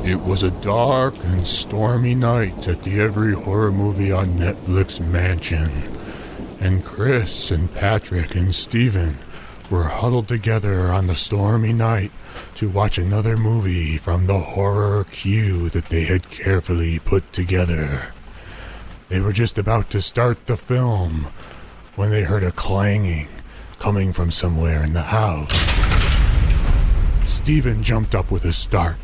It was a dark and stormy night at the Every Horror Movie on Netflix mansion, and Chris and Patrick and Steven were huddled together on the stormy night to watch another movie from the horror queue that they had carefully put together. They were just about to start the film when they heard a clanging coming from somewhere in the house. Steven jumped up with a start.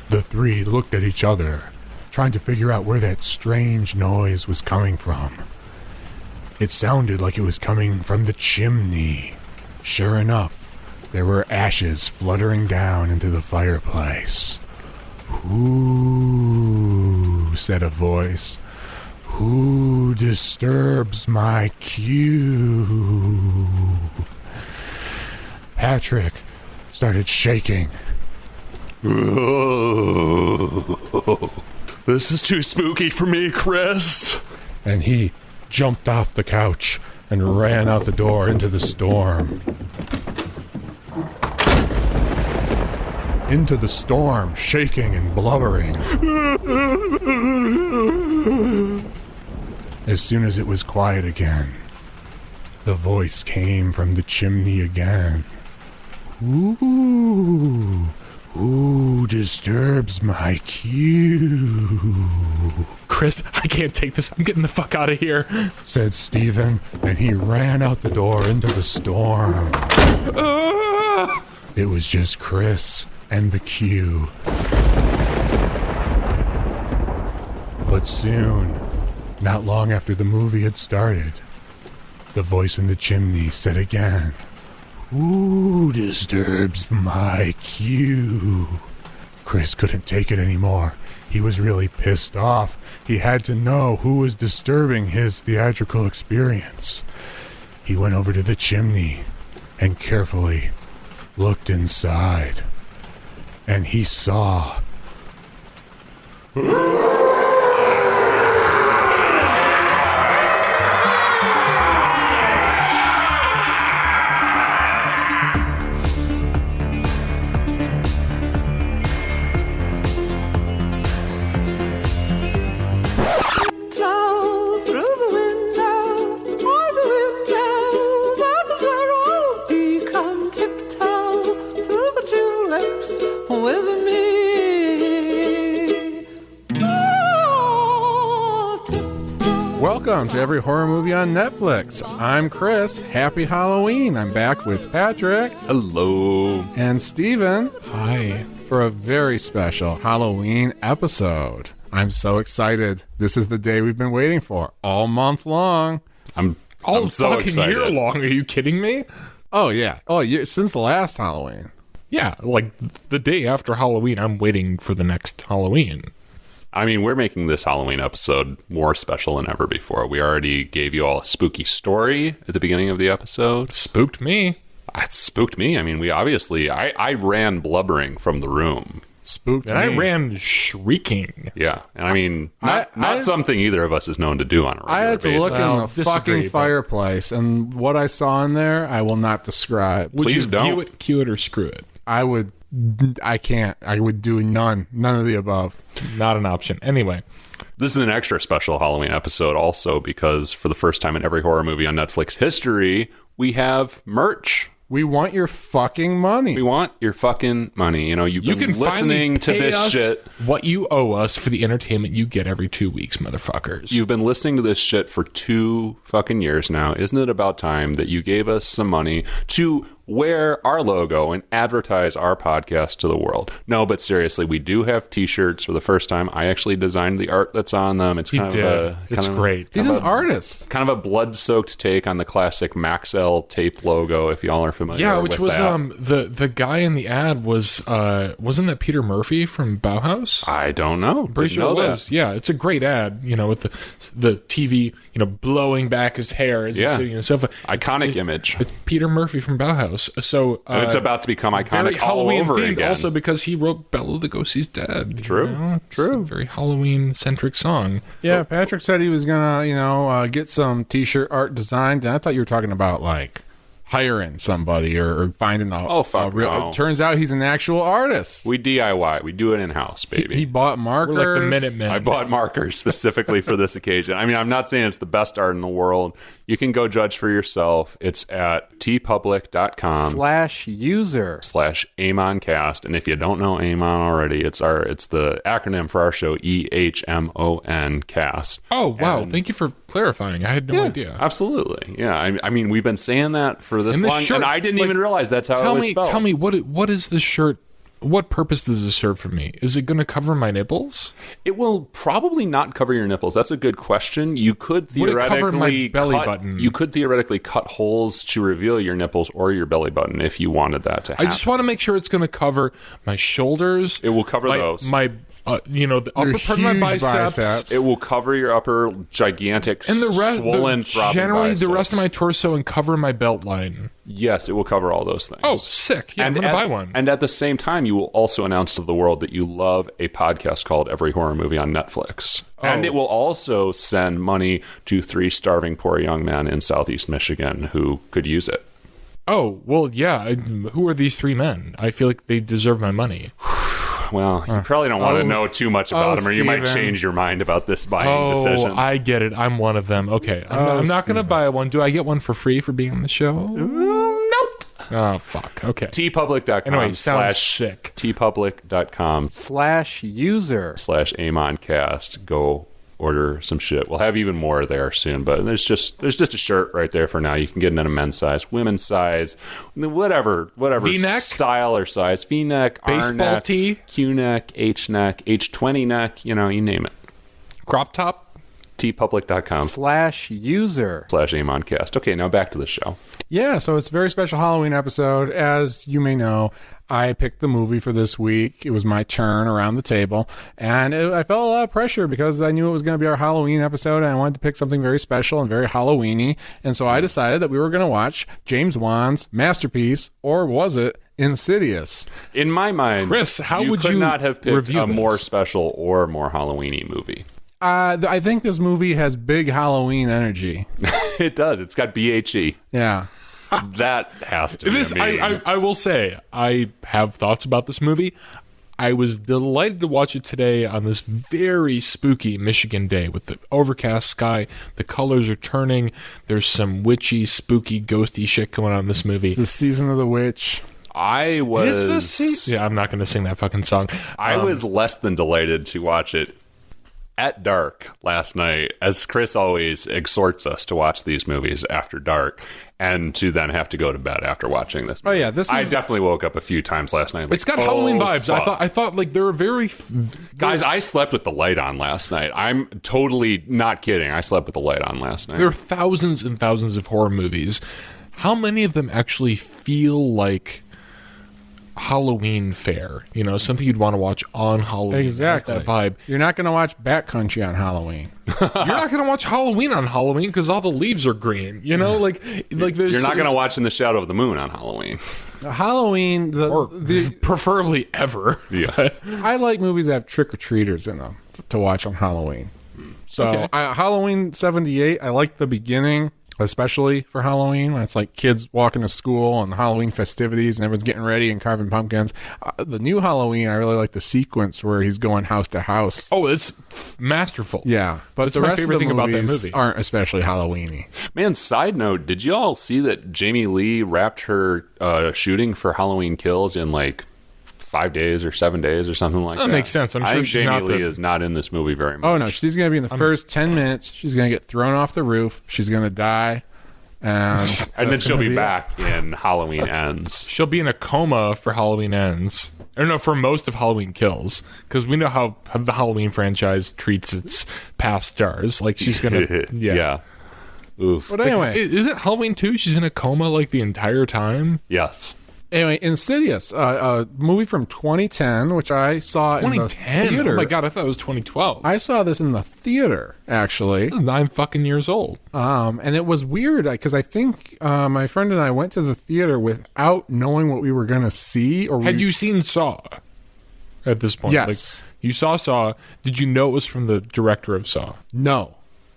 The three looked at each other, trying to figure out where that strange noise was coming from. It sounded like it was coming from the chimney. Sure enough, there were ashes fluttering down into the fireplace. "Who," said a voice, "who disturbs my cue?" Patrick started shaking. This is too spooky for me, Chris. And he jumped off the couch and ran out the door into the storm. Into the storm, shaking and blubbering. As soon as it was quiet again, the voice came from the chimney again. "Ooh, who disturbs my cue?" Chris, I can't take this. I'm getting the fuck out of here, said Steven, and he ran out the door into the storm. It was just Chris and the queue. But soon, not long after the movie had started, the voice in the chimney said again, "Who disturbs my cue?" Chris couldn't take it anymore. He was really pissed off. He had to know who was disturbing his theatrical experience. He went over to the chimney and carefully looked inside. And he saw... Welcome to Every Horror Movie on Netflix. I'm Chris. Happy Halloween. I'm back with Patrick. Hello. And Steven. Hi. For a very special Halloween episode. I'm so excited. This is the day we've been waiting for all month long. I'm so fucking excited. year long. Are you kidding me? Oh, yeah. Since the last Halloween. Yeah, like the day after Halloween, I'm waiting for the next Halloween. I mean, we're making this Halloween episode more special than ever before. We already gave you all a spooky story at the beginning of the episode. Spooked me. It spooked me. I mean, we obviously... I ran blubbering from the room. Spooked and me. I ran shrieking. Yeah. And I mean, not something either of us is known to do on a regular I had to basis. look in the fucking fireplace, and what I saw in there, I will not describe. Please don't. View it, cue it, or screw it. I can't. I would do none of the above. Not an option. Anyway. This is an extra special Halloween episode also because for the first time in every horror movie on Netflix history, we have merch. We want your fucking money. We want your fucking money. You know, you've been listening to this shit. What you owe us for the entertainment you get every 2 weeks, motherfuckers. You've been listening to this shit for 2 fucking years now. Isn't it about time that you gave us some money to wear our logo and advertise our podcast to the world? No, but seriously, we do have t-shirts for the first time. I actually designed the art that's on them. It's kind of it's great. He's an artist. Kind of a blood-soaked take on the classic Maxell tape logo, if y'all are familiar with that. Yeah, which was the guy in the ad was wasn't that Peter Murphy from Bauhaus? I don't know. I'm pretty sure it was. Yeah, it's a great ad, you know, with the TV, you know, blowing back his hair as he's sitting in the sofa. Iconic image. It's Peter Murphy from Bauhaus. So it's about to become iconic all Halloween over themed again. Also because he wrote Bela Lugosi's Dead. True. You know? True. A very Halloween-centric song. Yeah, Patrick said he was gonna, get some t-shirt art designed, and I thought you were talking about like hiring somebody or finding a real. no. It turns out he's an actual artist. We DIY. We do it in-house, baby. He bought markers. We're like the Minutemen. I bought markers specifically for this occasion. I mean, I'm not saying it's the best art in the world. You can go judge for yourself. It's at tpublic.com/user/EHMONcast. And if you don't know EHMON already, it's the acronym for our show, EHMON cast. Oh, wow. Thank you for clarifying. I had no idea. Absolutely. Yeah. I mean, we've been saying that for this And this long, shirt, and I didn't even realize that's how it was spelled. Tell me, what is this shirt? What purpose does this serve for me? Is it going to cover my nipples? It will probably not cover your nipples. That's a good question. You could theoretically Would it cover my belly button? You could theoretically cut holes to reveal your nipples or your belly button if you wanted that to happen. I just want to make sure it's going to cover my shoulders. It will cover those. My the upper part of my biceps. It will cover your upper gigantic And the rest, swollen throbbing generally biceps. the rest of my torso and cover my belt line. Yes, it will cover all those things. Oh, sick. Yeah, I'm going to buy one. And at the same time, you will also announce to the world that you love a podcast called Every Horror Movie on Netflix. Oh. And it will also send money to 3 starving poor young men in Southeast Michigan who could use it. Oh, well, yeah. Who are these 3 men? I feel like they deserve my money. Well, you probably don't want to know too much about them, or you might Steven. change your mind about this buying decision. I get it. I'm one of them. Okay. I'm not going to buy one. Do I get one for free for being on the show? Nope. Oh, fuck. Okay. tpublic.com Anyway, sounds / sick. tpublic.com /user/. Go order some shit. We'll have even more there soon, but there's just a shirt right there for now. You can get it in a men's size, women's size, whatever V-neck? style or size. V-neck, Baseball R-neck, tee? Q-neck, H-neck, H20 neck, you name it. Crop top? tpublic.com /user. /EHMONcast. Okay, now back to the show. Yeah, so it's a very special Halloween episode. As you may know, I picked the movie for this week. It was my turn around the table, and I felt a lot of pressure because I knew it was going to be our Halloween episode, and I wanted to pick something very special and very Halloween-y, and so I decided that we were going to watch James Wan's masterpiece, or was it Insidious? In my mind, Chris, how you would could you not have picked review a more this? special or more Halloween-y movie. I think this movie has big Halloween energy. It does. It's got BHE. Yeah. That has to be This, amazing. I will say, I have thoughts about this movie. I was delighted to watch it today on this very spooky Michigan day with the overcast sky. The colors are turning. There's some witchy, spooky, ghosty shit going on in this movie. It's the season of the witch. I was... It's the season. Yeah, I'm not going to sing that fucking song. I was less than delighted to watch it at dark last night, as Chris always exhorts us to watch these movies after dark, and to then have to go to bed after watching this movie. Oh, yeah, I definitely woke up a few times last night. Like, It's got Halloween vibes. fuck. I thought like they were very... Guys, I slept with the light on last night. I'm totally not kidding. I slept with the light on last night. There are thousands and thousands of horror movies. How many of them actually feel like Halloween fare? Something you'd want to watch on Halloween. Exactly. Has that vibe. You're not going to watch Bat Country on Halloween. You're not going to watch Halloween on Halloween because all the leaves are green. Like there's... You're not going to watch In the Shadow of the Moon on Halloween. Halloween, or preferably ever. Yeah. I like movies that have trick-or-treaters in them to watch on Halloween. So Okay. Halloween 78, I like the beginning, especially for Halloween, when it's like kids walking to school and Halloween festivities and everyone's getting ready and carving pumpkins. The new Halloween, I really like the sequence where he's going house to house. Oh, it's masterful. Yeah, but That's the my rest favorite of the thing about that movies movie. aren't especially Halloween-y. Man, side note, did you all see that Jamie Lee wrapped her shooting for Halloween Kills in like 5 days or 7 days or something like that? That makes sense. I'm I sure think she's Jamie not Lee the- is not in this movie very much. Oh, no, she's going to be in the first 10 minutes. She's going to get thrown off the roof. She's going to die. And And then she'll be it. back in Halloween Ends. She'll be in a coma for Halloween Ends. Or no, for most of Halloween Kills. Because we know how the Halloween franchise treats its past stars. Like, she's going to... Yeah. Oof. But anyway, Is it Halloween 2? She's in a coma, like, the entire time? Yes. Insidious, a movie from 2010, which I saw in the 2010? theater. Oh, my God, I thought it was 2012. I saw this in the theater, actually. 9 fucking years old. And it was weird because I think my friend and I went to the theater without knowing what we were going to see. Or Had you seen Saw at this point? Yes. Like, you saw Saw. Did you know it was from the director of Saw? No.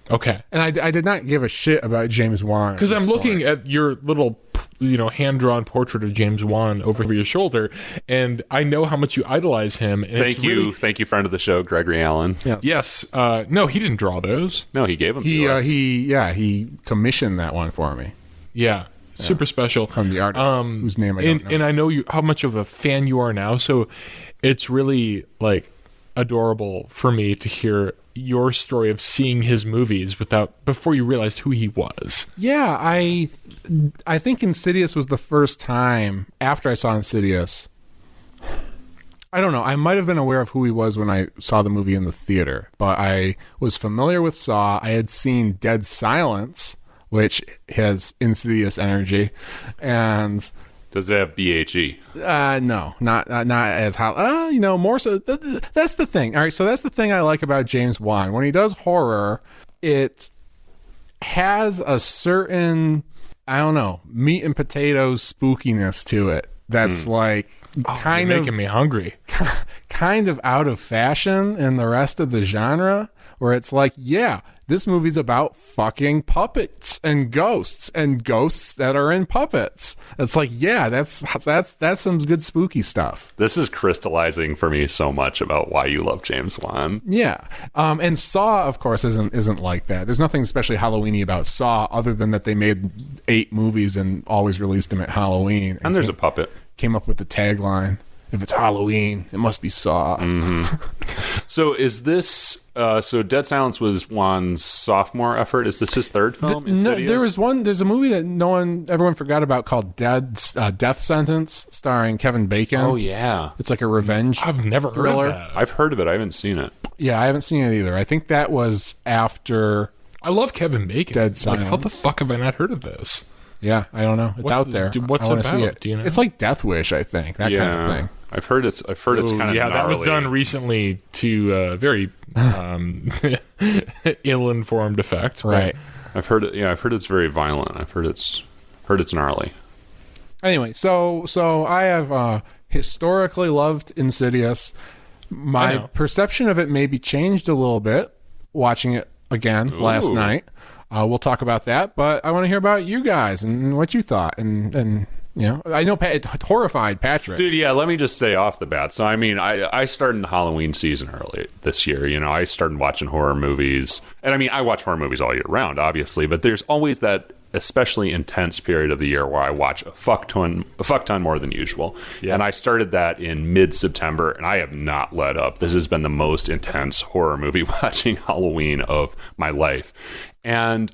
Okay. And I did not give a shit about James Wan. Because I'm looking at your little hand-drawn portrait of James Wan over your shoulder, and I know how much you idolize him. And Thank you, friend of the show, Gregory Allen. Yes. No, he didn't draw those. No, he gave them to us. He commissioned that one for me. Yeah. Super special From the artist, whose name I don't know. And I know how much of a fan you are now, so it's really like adorable for me to hear your story of seeing his movies before you realized who he was. Yeah, I think Insidious was the first time after I saw Insidious. I don't know. I might have been aware of who he was when I saw the movie in the theater, but I was familiar with Saw. I had seen Dead Silence, which has Insidious energy, and does it have BHE? No, not as how. More so. That's the thing. All right, so that's the thing I like about James Wan. When he does horror, it has a certain, I don't know, meat and potatoes spookiness to it. That's like kind of making me hungry. Kind of out of fashion in the rest of the genre, where it's like, yeah, this movie's about fucking puppets and ghosts that are in puppets. It's like, yeah, that's some good spooky stuff. This is crystallizing for me so much about why you love James Wan. Yeah. And Saw, of course, isn't like that. There's nothing especially Halloween-y about Saw other than that they made 8 movies and always released them at Halloween. And there's a puppet. Came up with the tagline, if it's Halloween, it must be Saw. Mm-hmm. So is this... so Dead Silence was Wan's sophomore effort. Is this his third film? No, there's a movie that everyone forgot about called Death Sentence, starring Kevin Bacon. Oh, yeah. It's like a revenge I've never thriller. heard of that. I've heard of it. I haven't seen it. Yeah, I haven't seen it either. I think that was after... I love Kevin Bacon. Dead Silence. Like, how the fuck have I not heard of this? Yeah, I don't know. It's out there. What's I it wanna see about? it. Do you know? It's like Death Wish, I think. That kind of thing. I've heard it's kind of gnarly. that was done recently to very ill-informed effect. Right. I've heard it. Yeah, I've heard it's very violent. I've heard it's gnarly. Anyway, so I have historically loved Insidious. My perception of it maybe changed a little bit watching it again last night. We'll talk about that, but I want to hear about you guys and what you thought. And I know it horrified Patrick. Dude, yeah, let me just say off the bat. So, I mean, I started the Halloween season early this year. I started watching horror movies. And, I mean, I watch horror movies all year round, obviously. But there's always that especially intense period of the year where I watch a fuck ton more than usual. Yeah. And I started that in mid-September, and I have not let up. This has been the most intense horror movie watching Halloween of my life. And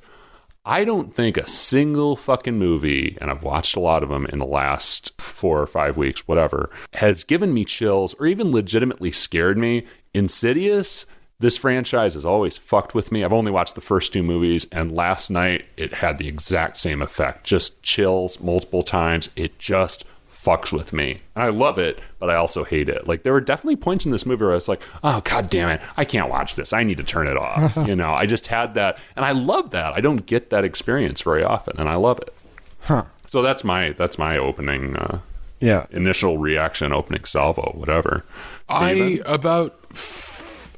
I don't think a single fucking movie, and I've watched a lot of them in the last 4 or 5 weeks, whatever, has given me chills or even legitimately scared me. Insidious, this franchise has always fucked with me. I've only watched the first 2 movies, and last night it had the exact same effect. Just chills multiple times. It just fucks with me. And I love it, but I also hate it. Like, there were definitely points in this movie where I was like, oh, God damn it, I can't watch this. I need to turn it off. I just had that, and I love that. I don't get that experience very often, and I love it. Huh. So that's my opening initial reaction, opening salvo, whatever. Steven?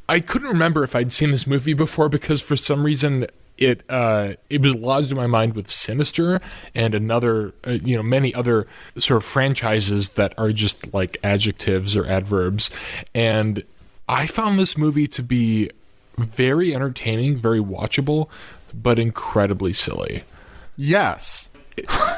I couldn't remember if I'd seen this movie before because for some reason it was lodged in my mind with Sinister and another many other sort of franchises that are just like adjectives or adverbs, and I found this movie to be very entertaining, very watchable, but incredibly silly. Yes.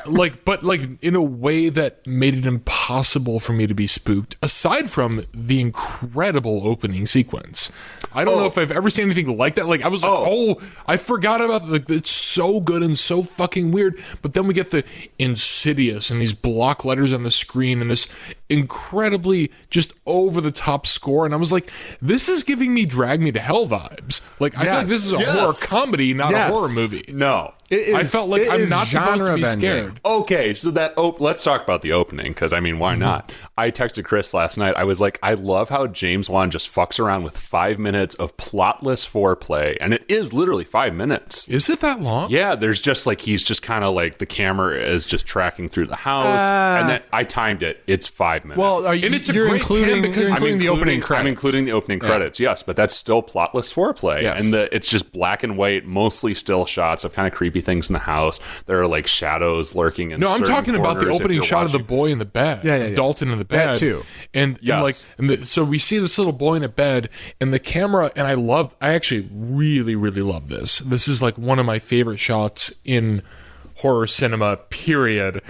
But in a way that made it impossible for me to be spooked, aside from the incredible opening sequence. I don't know if I've ever seen anything like that. Like, I was like, I forgot about it. It's so good and so fucking weird. But then we get the Insidious and these block letters on the screen and this incredibly just over-the-top score. And I was like, this is giving me Drag Me to Hell vibes. Like, I feel like this is a horror comedy, not a horror movie. No. I felt like I'm not supposed to be scared. Okay, so let's talk about the opening, because, I mean, why not? I texted Chris last night. I was like, I love how James Wan just fucks around with 5 minutes of plotless foreplay, and it is literally 5 minutes. Is it that long? Yeah, there's just like, he's just kind of like, the camera is just tracking through the house, and then I timed it. It's 5 minutes. Well, you're including the opening credits. I'm including the opening credits, yes, but that's still plotless foreplay, and it's just black and white, mostly still shots of kind of creepy creepy things in the house. There are like shadows lurking in. No, I'm certain talking about the corners if opening you're shot of the watching. boy in the bed. Yeah. Dalton in the bed That too. And, Yes. so we see this little boy in a bed, and the camera. And I actually really, really love this. This is like one of my favorite shots in horror cinema, period.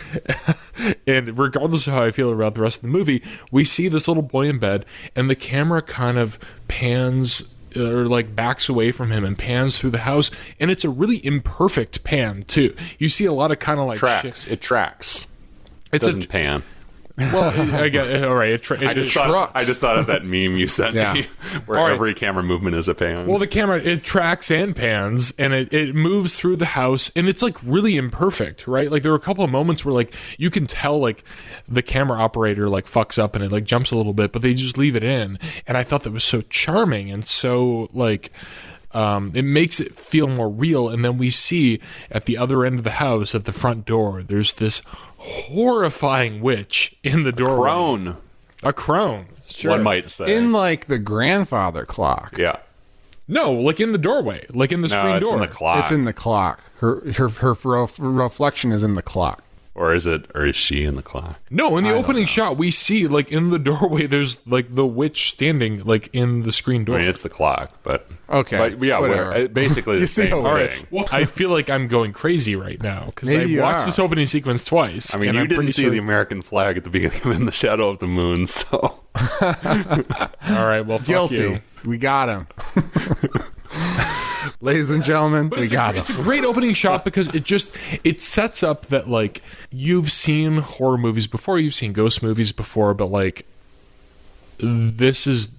And regardless of how I feel about the rest of the movie, we see this little boy in bed, and the camera kind of pans or like backs away from him and pans through the house, and it's a really imperfect pan too. You see a lot of kind of like Tracks. It tracks. It It's doesn't pan. well, I get all right. I just thought of that meme you sent Yeah. me, where All right. every camera movement is a pan. Well, the camera, it tracks and pans, and it moves through the house, and it's like really imperfect, right? Like there are a couple of moments where like you can tell like the camera operator like fucks up and it like jumps a little bit, but they just leave it in, and I thought that was so charming and so like it makes it feel more real. And then we see at the other end of the house, at the front door, there's this horrifying witch in the doorway. A crone. Sure. One might say. In like the grandfather clock. Yeah. No, like in the doorway, like in the No, screen it's door. in the clock. It's in the clock. Her reflection is in the clock. Or is she in the clock? No, in the opening shot, we see like in the doorway, there's like the witch standing like in the screen door. I mean, it's the clock, but Okay, but yeah, whatever. basically the You see same how thing. it All right. Well, I feel like I'm going crazy right now because Maybe I you watched are. this opening sequence twice. I mean, and you I'm didn't pretty see sure- the American flag at the beginning of In the Shadow of the Moon, so All right, well, fuck Guilty. you. We got him. Ladies and gentlemen, we got It's him. a great opening shot because it sets up that like you've seen horror movies before, you've seen ghost movies before, but like this is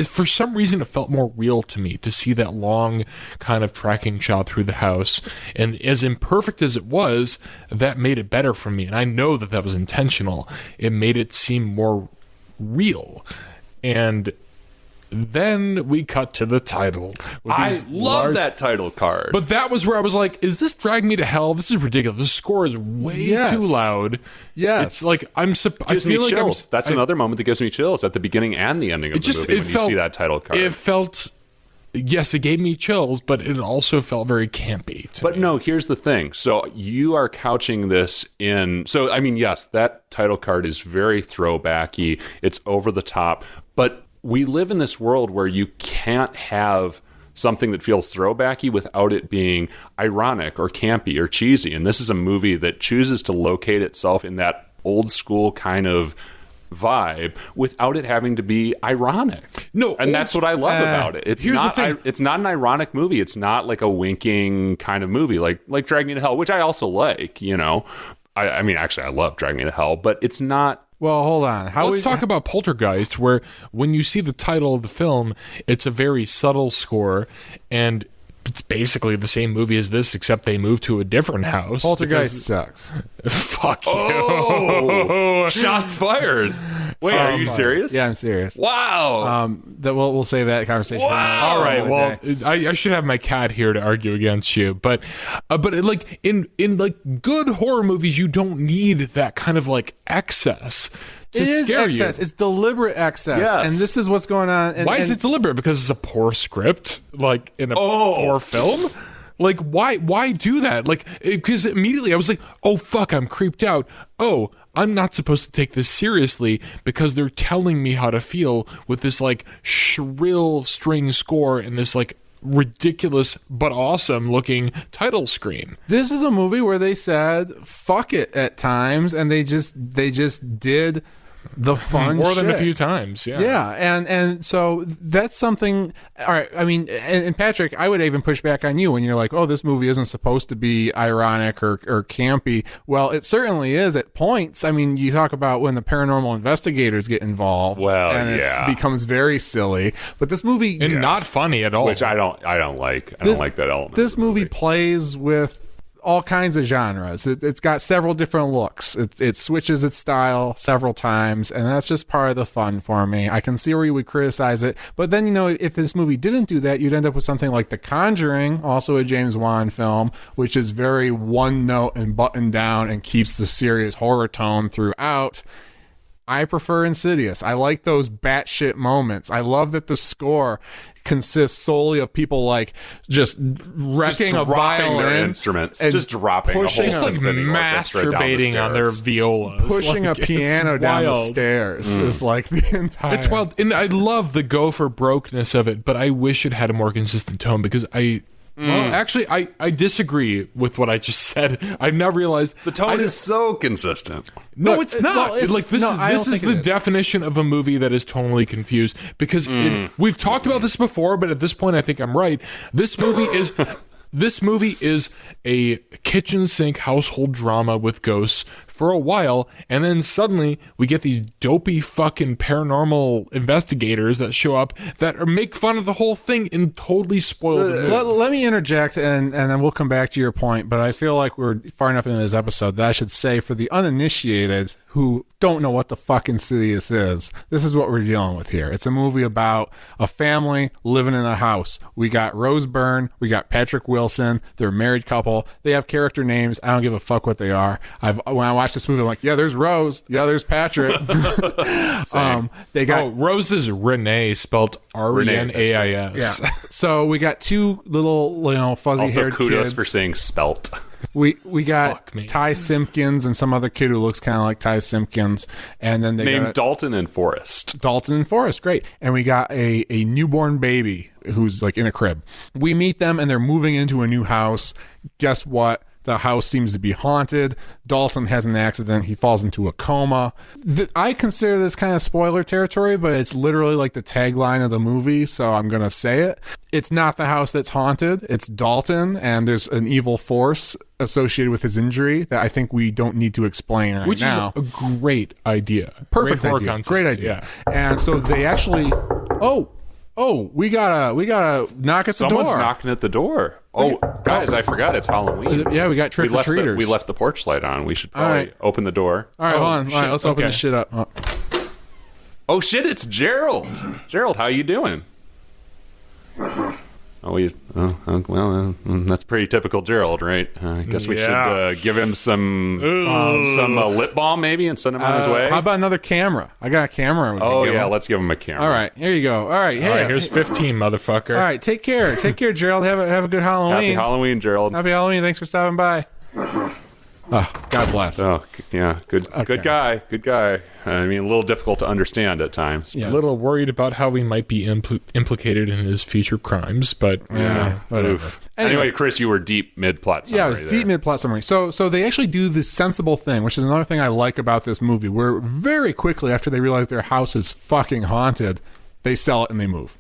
for some reason it felt more real to me to see that long kind of tracking shot through the house, and as imperfect as it was, that made it better for me, and I know that was intentional. It made it seem more real. And then we cut to the title. with I these love large- that title card. But that was where I was like, is this Drag Me to Hell? This is ridiculous. The score is way Yes. too loud. Yes. It's like I gives feel me like chills. That's another moment that gives me chills at the beginning and the ending of the movie when you see that title card. It felt, yes, it gave me chills, but it also felt very campy to But me. no, here's the thing. So you are couching this in. So, I mean, yes, that title card is very throwbacky. It's over the top. But we live in this world where you can't have something that feels throwbacky without it being ironic or campy or cheesy. And this is a movie that chooses to locate itself in that old school kind of vibe without it having to be ironic. No, and that's what I love about it. It's here's the not. thing. It's not an ironic movie. It's not like a winking kind of movie, like Drag Me to Hell, which I also like. You know, I mean, actually, I love Drag Me to Hell, but it's not. Well, hold on. Let's talk about Poltergeist, where when you see the title of the film, it's a very subtle score, and it's basically the same movie as this, except they move to a different house. Poltergeist sucks. Fuck you. Oh, shots fired. Wait, are you serious? Yeah, I'm serious. Wow. We'll save that conversation. for All right. another Well, day. I should have my cat here to argue against you, but like in like good horror movies, you don't need that kind of like excess to It is scare excess. you. It's deliberate excess. Yes. And this is what's going on. And, Why is it deliberate? Because it's a poor script, like in a poor film. Like why do that? Like because immediately I was like, oh fuck, I'm creeped out. Oh, I'm not supposed to take this seriously because they're telling me how to feel with this like shrill string score and this like ridiculous but awesome looking title screen. This is a movie where they said fuck it at times, and they just did the fun More than a shit. few times, yeah. Yeah, and so that's something. All right, I mean, and Patrick, I would even push back on you when you're like, "Oh, this movie isn't supposed to be ironic or campy." Well, it certainly is at points. I mean, you talk about when the paranormal investigators get involved, Well, and yeah. it becomes very silly. But this movie, And not funny at all. Which I don't like. I don't like that element. this of the movie plays with all kinds of genres. It's got several different looks. It switches its style several times, and that's just part of the fun for me. I can see where you would criticize it, but then, you know, if this movie didn't do that, you'd end up with something like The Conjuring, also a James Wan film, which is very one note and buttoned down and keeps the serious horror tone throughout. I prefer Insidious. I like those batshit moments. I love that the score consists solely of people like just wrecking Just a dropping their violin instruments, and just dropping a whole pushing Just like symphony orchestra down the masturbating on their stairs. violas, pushing Like, a piano it's down the wild. stairs is like the entire. It's wild, and I love the go for brokeness of it, but I wish it had a more consistent tone because well, actually, I disagree with what I just said. I've now realized The tone is so consistent. no, it's not. well, it's- Like this no, is I don't this is think it the is. definition of a movie that is tonally confused because we've talked about this before, but at this point, I think I'm right. This movie is a kitchen sink household drama with ghosts for a while, and then suddenly we get these dopey fucking paranormal investigators that show up that make fun of the whole thing and totally spoil the movie. Let me interject, and then we'll come back to your point. But I feel like we're far enough into this episode that I should say, for the uninitiated who don't know what the fuck Insidious is, this is what we're dealing with here. It's a movie about a family living in a house. We got Rose Byrne, we got Patrick Wilson. They're a married couple. They have character names. I don't give a fuck what they are. When I watch this movie, I'm like, yeah, there's Rose, yeah, there's Patrick. They got Rose is Renee, spelled Reneais. yeah. So we got two little fuzzy Also, haired kudos kids. for saying spelt. We got Fuck me. Ty Simpkins and some other kid who looks kind of like Ty Simpkins, and then they Named got Dalton and Forrest. Dalton and Forrest. Great. And we got a newborn baby who's like in a crib. We meet them and they're moving into a new house. Guess what? The house seems to be haunted. Dalton has an accident. He falls into a coma. I consider this kind of spoiler territory, but it's literally like the tagline of the movie, so I'm going to say it. It's not the house that's haunted. It's Dalton, and there's an evil force associated with his injury that I think we don't need to explain right Which now. is a great idea. Perfect Great horror idea. concept. Great idea. Yeah. And so they actually we gotta knock at the Someone's door. knocking at the door. Oh, guys, I forgot it's Halloween. Yeah, we got trick or treaters. We left the porch light on. We should All probably right. open the door. All right, hold on. All right, let's open Okay. this shit up. Oh. Oh shit, it's Gerald. Gerald, how you doing? That's pretty typical Gerald, right? I guess we Yeah. should give him some lip balm maybe and send him on his way. How about another camera? I got a camera. we can Oh give yeah, him. let's give him a camera. All right, here you go. All right, All right, here's 15, motherfucker. All right, take care. Take care, Gerald. Have a good Halloween. Happy Halloween, Gerald. Happy Halloween. Thanks for stopping by. Oh, God bless. Oh yeah, good guy. Good guy. I mean, a little difficult to understand at times. Yeah. A little worried about how we might be implicated in his future crimes, but Yeah, whatever. Oof. Anyway, Chris, you were deep mid-plot summary. Yeah, it was deep mid-plot summary. So they actually do this sensible thing, which is another thing I like about this movie, where very quickly after they realize their house is fucking haunted, they sell it and they move.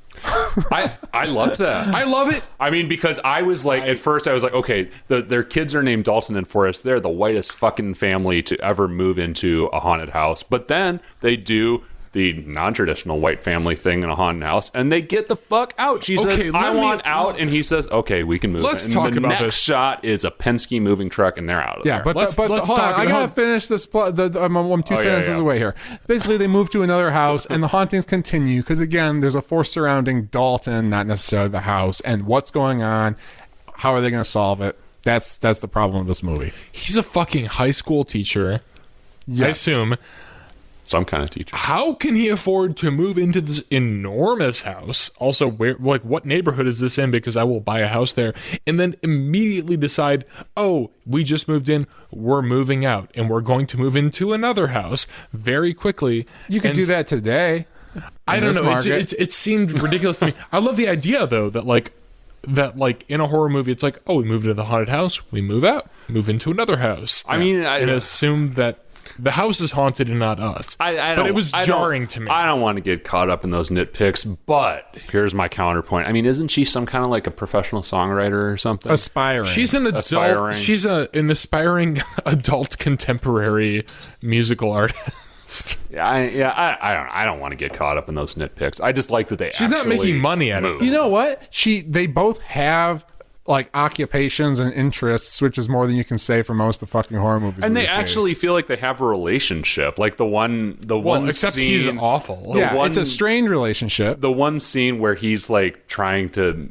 I loved that. I love it. I mean, because I was like, at first I was like, okay, their kids are named Dalton and Forrest. They're the whitest fucking family to ever move into a haunted house. But then they do the non-traditional white family thing in a haunted house, and they get the fuck out. She says, Okay, I let me- want out, and he says, okay, we can move. Let's and talk the about next this. shot is a Penske moving truck, and they're out of Yeah, there. but Let's hold talk on. I gotta about- finish this plot. I'm two Oh, yeah, sentences yeah. away here. Basically, they move to another house, and the hauntings continue because again, there's a force surrounding Dalton, not necessarily the house, and what's going on. How are they going to solve it? That's the problem with this movie. He's a fucking high school teacher. I Yes. assume. Some kind of teacher. How can he afford to move into this enormous house? Also, what neighborhood is this in? Because I will buy a house there. And then immediately decide, oh, we just moved in. We're moving out. And we're going to move into another house very quickly. You can And do that today. I in don't this know. market. It seemed ridiculous to me. I love the idea, though, that in a horror movie, it's like, oh, we move into the haunted house. We move out. Move into another house. I mean, and assume that the house is haunted and not us. But it was jarring to me. I don't want to get caught up in those nitpicks, but here's my counterpoint. I mean, isn't she some kind of like a professional songwriter or something? Aspiring. She's an adult. Aspiring. She's an aspiring adult contemporary musical artist. I don't want to get caught up in those nitpicks. I just like that they. She's not actually making money out of move. it. You know what? They both have like occupations and interests, which is more than you can say for most of the fucking horror movies. And they these days. actually feel like they have a relationship. Like the one Except scene, he's awful. yeah, one- it's a strained relationship. the one scene where he's like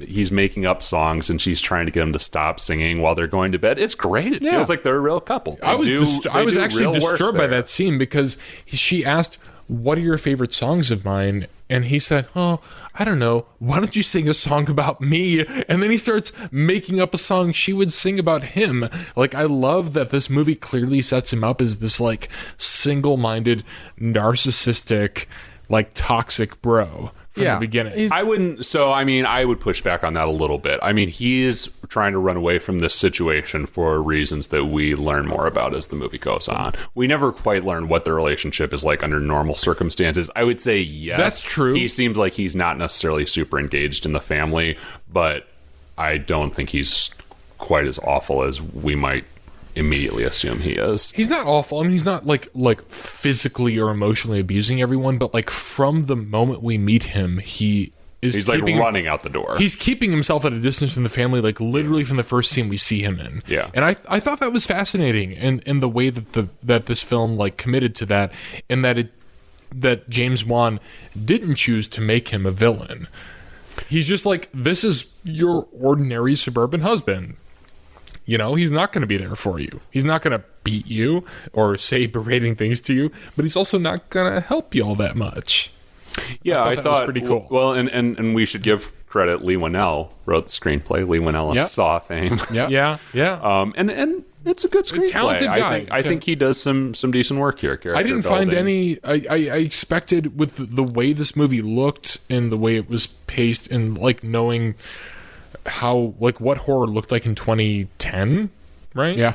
he's making up songs and she's trying to get him to stop singing while they're going to bed. It's great. It Yeah. feels like they're a real couple. I was I was actually real work disturbed by there. that scene because she asked, "What are your favorite songs of mine?" And he said, "Oh, I don't know. Why don't you sing a song about me?" And then he starts making up a song she would sing about him. Like, I love that this movie clearly sets him up as this, like, single-minded, narcissistic, like, toxic bro from the beginning. I would push back on that a little bit. I mean, he's trying to run away from this situation for reasons that we learn more about as the movie goes on. We never quite learn what their relationship is like under normal circumstances. I would say yes. That's true. He seems like he's not necessarily super engaged in the family, but I don't think he's quite as awful as we might immediately assume he is. He's not awful. I mean, he's not like physically or emotionally abusing everyone, but like from the moment we meet him, he's like running out the door. He's keeping himself at a distance from the family, like literally from the first scene we see him in. Yeah. And I thought that was fascinating, and the way that this film like committed to that, and that James Wan didn't choose to make him a villain. He's just like, this is your ordinary suburban husband. You know, he's not going to be there for you. He's not going to beat you or say berating things to you, but he's also not going to help you all that much. Yeah, I that thought was pretty cool. Well, and we should give credit. Leigh Whannel wrote the screenplay. Leigh Whannel of Saw fame. Yeah. And it's a good screenplay. Talented guy. I think he does some decent work here. I didn't find any. I expected, with the way this movie looked and the way it was paced, and like knowing how, like, what horror looked like in 2010, right? Yeah.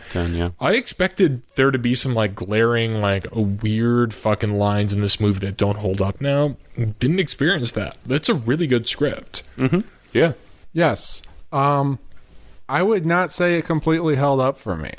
I expected there to be some like glaring, like weird fucking lines in this movie that don't hold up now. Didn't experience that. That's a really good script. Mm-hmm. Yeah. Yes. I would not say it completely held up for me,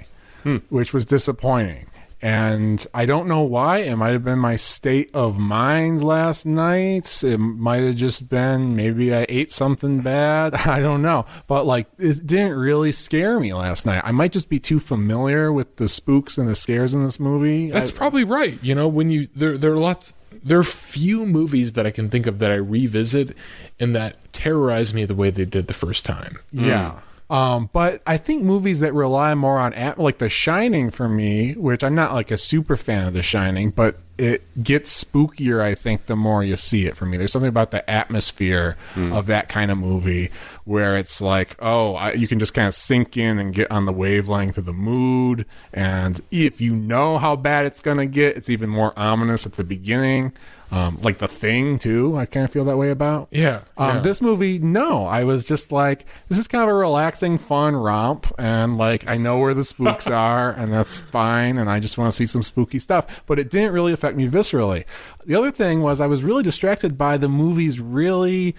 which was disappointing. And I don't know why. It might have been my state of mind last night. It might have just been maybe I ate something bad. I don't know. But like, it didn't really scare me last night. I might just be too familiar with the spooks and the scares in this movie. That's probably right. You know, when you there are few movies that I can think of that I revisit and that terrorize me the way they did the first time. Yeah. But I think movies that rely more on like The Shining for me, which I'm not like a super fan of The Shining, but it gets spookier, I think, the more you see it for me. There's something about the atmosphere of that kind of movie where it's like, you can just kind of sink in and get on the wavelength of the mood. And if you know how bad it's going to get, it's even more ominous at the beginning. Like The Thing, too, I kind of feel that way about. Yeah. This movie, no. I was just like, this is kind of a relaxing, fun romp, and like, I know where the spooks are, and that's fine, and I just want to see some spooky stuff. But it didn't really affect me viscerally. The other thing was I was really distracted by the movie's really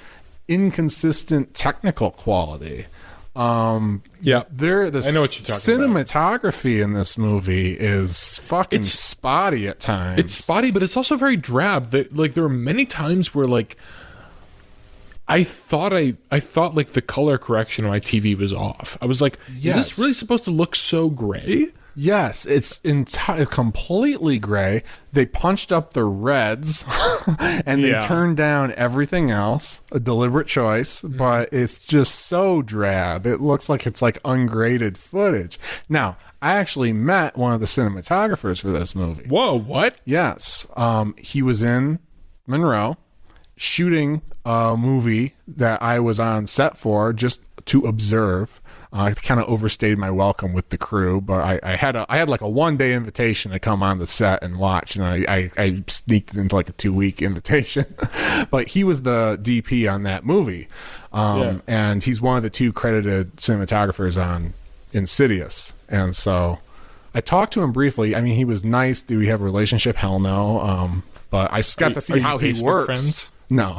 inconsistent technical quality. Yeah, I know what you're talking cinematography in this movie is fucking spotty at times. It's spotty, but it's also very drab. That, like, there were many times where, like, I thought like the color correction on my TV was off. I was like, is this really supposed to look so gray? Yes, it's completely gray. They punched up the reds and they turned down everything else. A deliberate choice, but it's just so drab. It looks like it's like ungraded footage. Now, I actually met one of the cinematographers for this movie. Whoa, what? Yes. He was in Monroe shooting a movie that I was on set for just to observe. I kind of overstayed my welcome with the crew, but I had like a 1-day invitation to come on the set and watch, and I sneaked into like a 2-week invitation. But he was the DP on that movie, and he's one of the 2 credited cinematographers on Insidious. And so I talked to him briefly. I mean, he was nice. Do we have a relationship? Hell no. But I got to see how he works. Friends? No.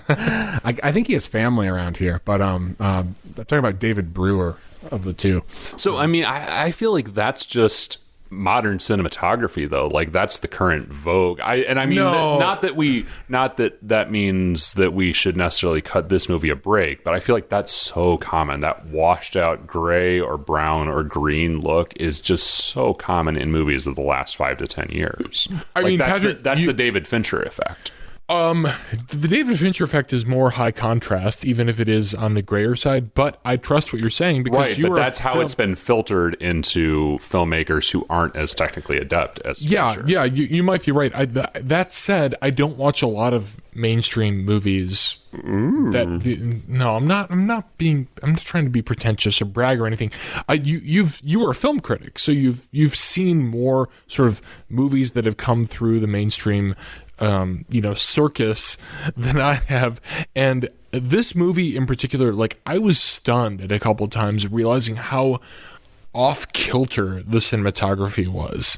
I think he has family around here, but I'm talking about David Brewer of the 2. So, I mean, I feel like that's just modern cinematography, though. Like, that's the current vogue. Not that means that we should necessarily cut this movie a break, but I feel like that's so common. That washed out gray or brown or green look is just so common in movies of the last 5 to 10 years. That's the David Fincher effect. The David Fincher effect is more high contrast, even if it is on the grayer side. But I trust what you're saying because that's how it's been filtered into filmmakers who aren't as technically adept as Fincher. Yeah, you might be right. That said, I don't watch a lot of mainstream movies no, I'm not trying to be pretentious or brag or anything. You are a film critic, so you've seen more sort of movies that have come through the mainstream circus than I have. And this movie in particular, like, I was stunned at a couple times realizing how off kilter the cinematography was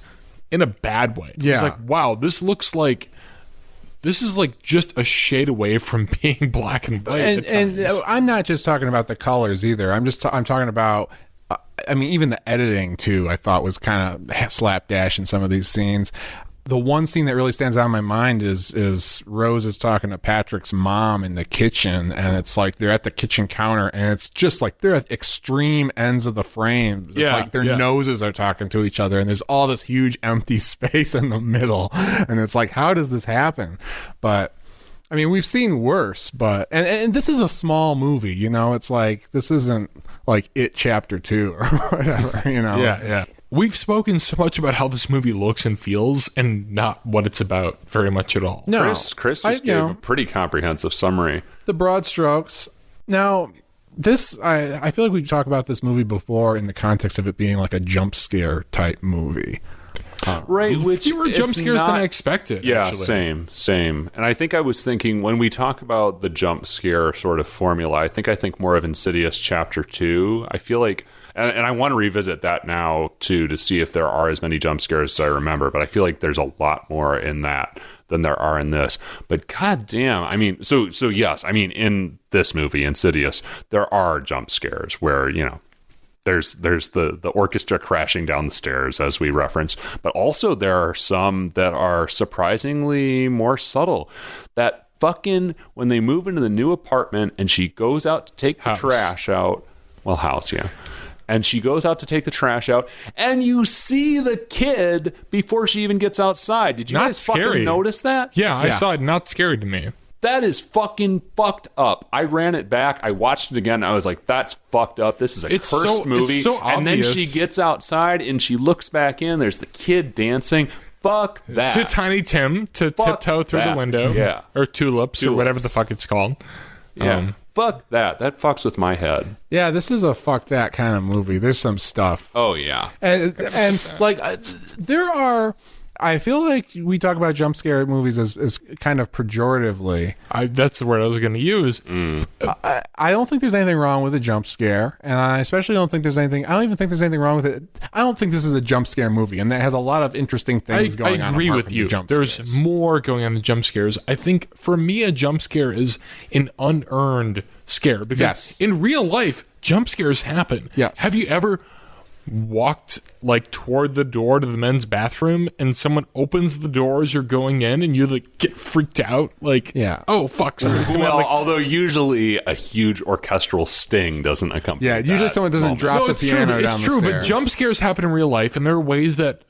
in a bad way. Yeah. It's like, wow, this is like just a shade away from being black and white. And I'm not just talking about the colors either. I'm talking about, even the editing too, I thought was kind of slapdash in some of these scenes. The one scene that really stands out in my mind is Rose is talking to Patrick's mom in the kitchen, and it's like they're at the kitchen counter, and it's just like they're at extreme ends of the frame. It's like their noses are talking to each other, and there's all this huge empty space in the middle, and it's like, how does this happen? But I mean, we've seen worse, but and this is a small movie, it's like, this isn't like It Chapter 2 or whatever, Yeah. We've spoken so much about how this movie looks and feels, and not what it's about very much at all. No, Chris just gave a pretty comprehensive summary. The broad strokes. Now, this, I feel like we've talked about this movie before in the context of it being like a jump scare type movie. Right, which fewer jump scares than I expected. Yeah, actually. same. And I think I was thinking, when we talk about the jump scare sort of formula, I think more of Insidious Chapter 2. I feel like, and I want to revisit that now too, to see if there are as many jump scares as I remember, but I feel like there's a lot more in that than there are in this. But goddamn, so yes, in this movie, Insidious, there are jump scares where, there's the orchestra crashing down the stairs, as we referenced, but also there are some that are surprisingly more subtle. That fucking, when they move into the new apartment and she goes out to take the trash out, house, yeah. And she goes out to take the trash out, and you see the kid before she even gets outside. Did you guys fucking notice that? Yeah, I saw it. Not scary to me. That is fucking fucked up. I ran it back. I watched it again. And I was like, that's fucked up. This is a cursed movie. It's so and then obvious. she gets outside and she looks back in. There's the kid dancing. Fuck that. To Tiny Tim to tiptoe through the window. Yeah. Or tulips or whatever the fuck it's called. Yeah. Fuck that. That fucks with my head. Yeah, this is a fuck that kind of movie. There's some stuff. Oh, yeah. And like, there are... I feel like we talk about jump scare movies as kind of pejoratively. That's the word I was going to use. I don't think there's anything wrong with a jump scare, and I especially don't think there's anything. I don't even think there's anything wrong with it. I don't think this is a jump scare movie, and that has a lot of interesting things going on. I agree with you. There's more going on than jump scares. I think for me, a jump scare is an unearned scare, because in real life, jump scares happen. Yes. Have you ever walked like toward the door to the men's bathroom and someone opens the door as you're going in and you like get freaked out, like, oh fuck, somebody's coming out, like, although usually a huge orchestral sting doesn't accompany usually someone doesn't drop the piano down the stairs. It's true, but jump scares happen in real life, and there are ways that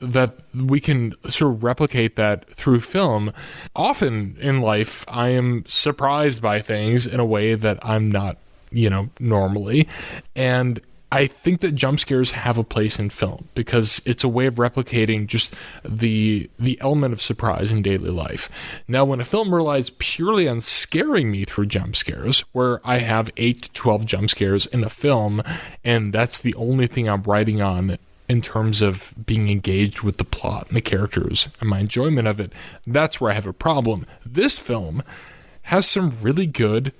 we can sort of replicate that through film. Often in life I am surprised by things in a way that I'm not, normally, and I think that jump scares have a place in film because it's a way of replicating just the element of surprise in daily life. Now, when a film relies purely on scaring me through jump scares, where I have 8 to 12 jump scares in a film, and that's the only thing I'm writing on in terms of being engaged with the plot and the characters and my enjoyment of it, that's where I have a problem. This film has some really good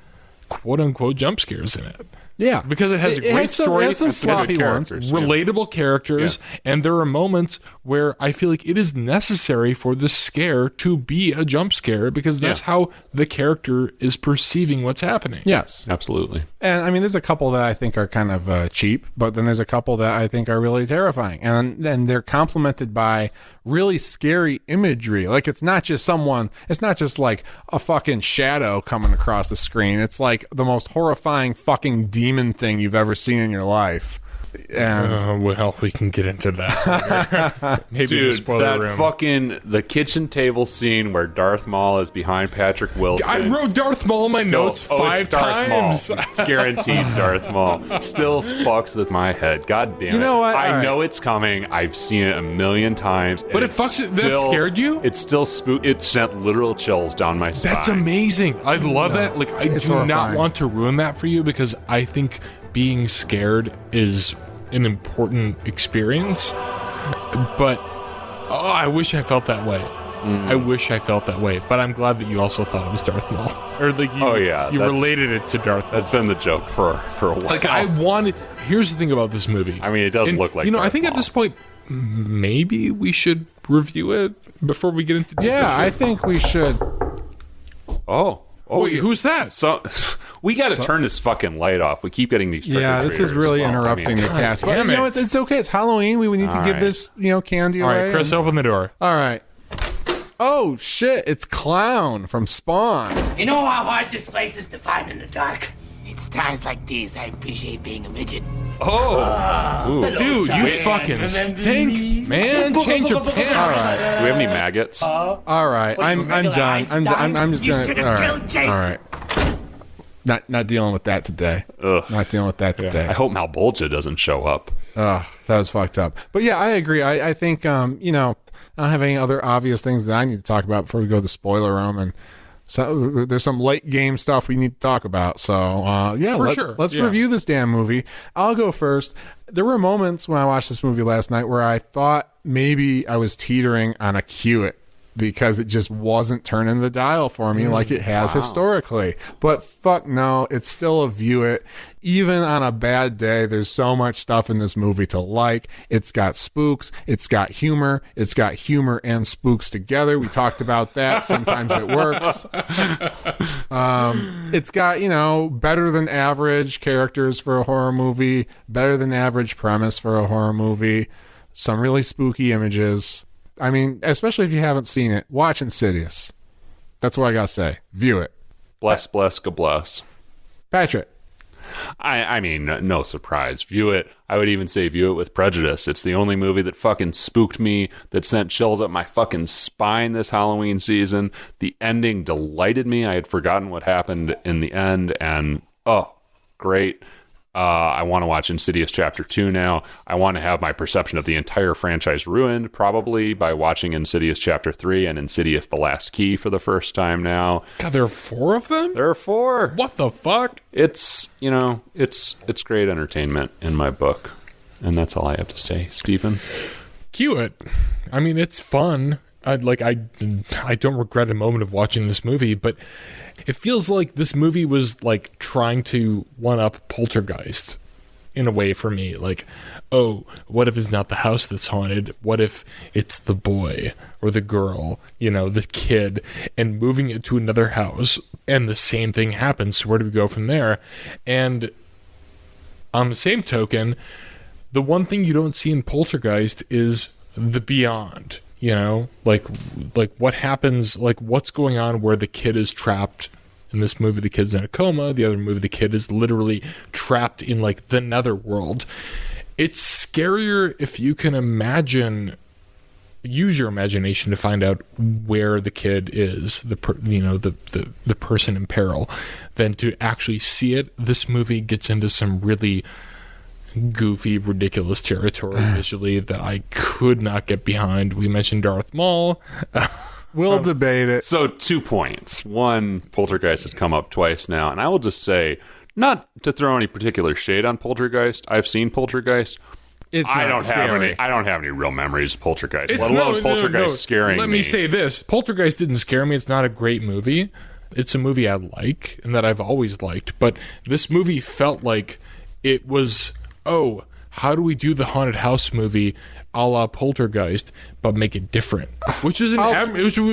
quote-unquote jump scares in it. Yeah, because it has a great story, it has some sloppy ones, relatable characters, and there are moments where I feel like it is necessary for the scare to be a jump scare because that's how the character is perceiving what's happening. Yes, absolutely. And there's a couple that I think are kind of cheap, but then there's a couple that I think are really terrifying, and then they're complemented by really scary imagery. Like it's not just like a fucking shadow coming across the screen. It's like the most horrifying fucking demon thing you've ever seen in your life. And well, we can get into that later. Maybe in the Dude, spoiler that room. fucking the kitchen table scene where Darth Maul is behind Patrick Wilson. I wrote Darth Maul in my notes It's 5 Darth times. Maul. It's guaranteed Darth Maul. Still fucks with my head. God damn it. You know what? I All know it's coming. I've seen it a million times. But and it fucks it's it- that scared you? It's still It sent literal chills down my spine. That's amazing. I love that. Like, I it's do not horrifying. want to ruin that for you because I think being scared is an important experience. But I wish I felt that way. I wish I felt that way. But I'm glad that you also thought it was Darth Maul, or like you, Oh, yeah, you that's- related it to Darth Maul. That's been the joke for a while. Like I wanted. Here's the thing about this movie. I mean, it does And, look like I Darth think at Maul. this point, maybe we should review it before we get into. yeah, I think we should. Oh, Wait, who's that? So we got to turn this fucking light off. We keep getting these. Yeah, this is trick-or-treaters. really Well, I interrupting mean, the cast. But damn you know, it. it's okay. It's Halloween. We need to give right. this, candy All away. right, Chris, open the door. All right. Oh shit! It's Clown from Spawn. You know how hard this place is to find in the dark? It's times like these I appreciate being a midget. Oh, Ooh. Dude, you fucking stink, man. Change your pants. Do we have any maggots? All right, I'm regular done. I'm just You gonna. should've All right, killed Jason. all right. Not dealing with that today. Ugh. Not dealing with that today. I hope Malbolgia doesn't show up. Oh, that was fucked up. But yeah, I agree. I think I don't have any other obvious things that I need to talk about before we go to the spoiler room, and so there's some late game stuff we need to talk about. So let's Yeah. review this damn movie. I'll go first. There were moments when I watched this movie last night where I thought maybe I was teetering on a cue it, because it just wasn't turning the dial for me like it has historically. But fuck no, it's still a view it. Even on a bad day, there's so much stuff in this movie to like. It's got spooks. It's got humor. It's got humor and spooks together. We talked about that. Sometimes it works. It's got, better than average characters for a horror movie, better than average premise for a horror movie, some really spooky images. I mean, especially if you haven't seen it, watch Insidious. That's what I gotta say. View it. Bless, bless. Patrick. I mean, no surprise. View it. I would even say view it with prejudice. It's the only movie that fucking spooked me, that sent chills up my fucking spine this Halloween season. The ending delighted me. I had forgotten what happened in the end, and great. I want to watch Insidious Chapter 2 now. I want to have my perception of the entire franchise ruined, probably, by watching Insidious Chapter 3 and Insidious The Last Key for the first time now. God, there are 4 of them? There are 4. What the fuck? It's great entertainment in my book. And that's all I have to say, Stephen. Cue it. I mean, it's fun. I don't regret a moment of watching this movie, but it feels like this movie was like trying to one up Poltergeist in a way for me. Like, oh, what if it's not the house that's haunted? What if it's the boy or the girl, the kid, and moving it to another house and the same thing happens? So where do we go from there? And on the same token, the one thing you don't see in Poltergeist is the beyond. Like what happens, like what's going on where the kid is trapped. In this movie, the kid's in a coma. The other movie, the kid is literally trapped in like the netherworld. It's scarier if you can use your imagination to find out where the kid is, the person in peril, than to actually see it. This movie gets into some really goofy, ridiculous territory visually that I could not get behind. We mentioned Darth Maul. We'll debate it. So 2 points. One, Poltergeist has come up twice now. And I will just say, not to throw any particular shade on Poltergeist. I've seen Poltergeist. I don't have any real memories of Poltergeist, let alone Poltergeist scaring me. Let me say this. Poltergeist didn't scare me. It's not a great movie. It's a movie I like and that I've always liked. But this movie felt like it was, how do we do the haunted house movie a la Poltergeist, but make it different? Which is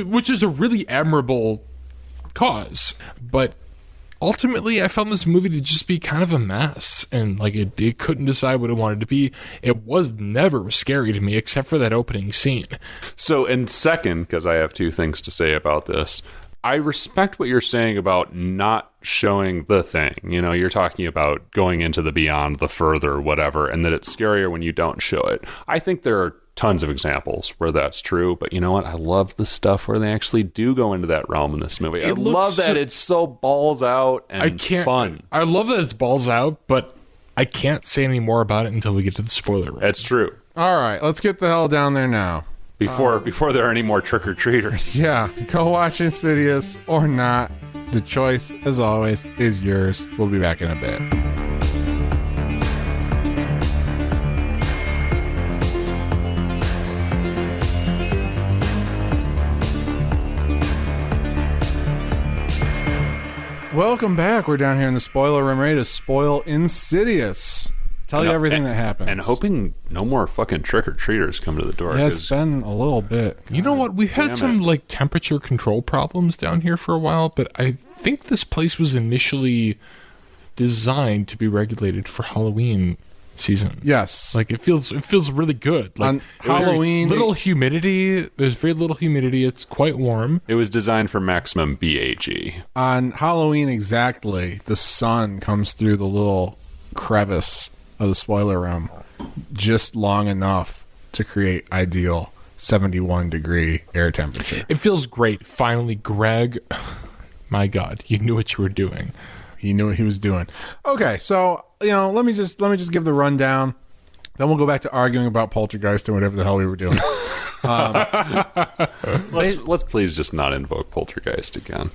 which is a really admirable cause. But ultimately, I found this movie to just be kind of a mess, and like it couldn't decide what it wanted to be. It was never scary to me, except for that opening scene. So, in second, because I have 2 things to say about this, I respect what you're saying about not showing the thing. You know, you're talking about going into the beyond, the further, whatever, and that it's scarier when you don't show it. I think there are tons of examples where that's true, but you know what? I love the stuff where they actually do go into that realm in this movie. I love that it's so balls out and fun. I love that it's balls out, but I can't say any more about it until we get to the spoiler room. That's true. All right, let's get the hell down there now. Before there are any more trick-or-treaters. Yeah, go watch Insidious or not. The choice, as always, is yours. We'll be back in a bit. Welcome back. We're down here in the spoiler room, ready to spoil Insidious. Tell you everything that happens. And hoping no more fucking trick-or-treaters come to the door. Yeah, it's been a little bit. You know what? We've had some like temperature control problems down here for a while, but I think this place was initially designed to be regulated for Halloween season. Yes. Like it feels really good. Like on Halloween, little humidity. There's very little humidity. It's quite warm. It was designed for maximum BAG. On Halloween exactly, the sun comes through the little crevice of the spoiler room just long enough to create ideal 71 degree air temperature. It feels great. Finally, Greg, my God, you knew what you were doing. He knew what he was doing. Okay, so let me just give the rundown. Then we'll go back to arguing about Poltergeist and whatever the hell we were doing. Let's please just not invoke Poltergeist again.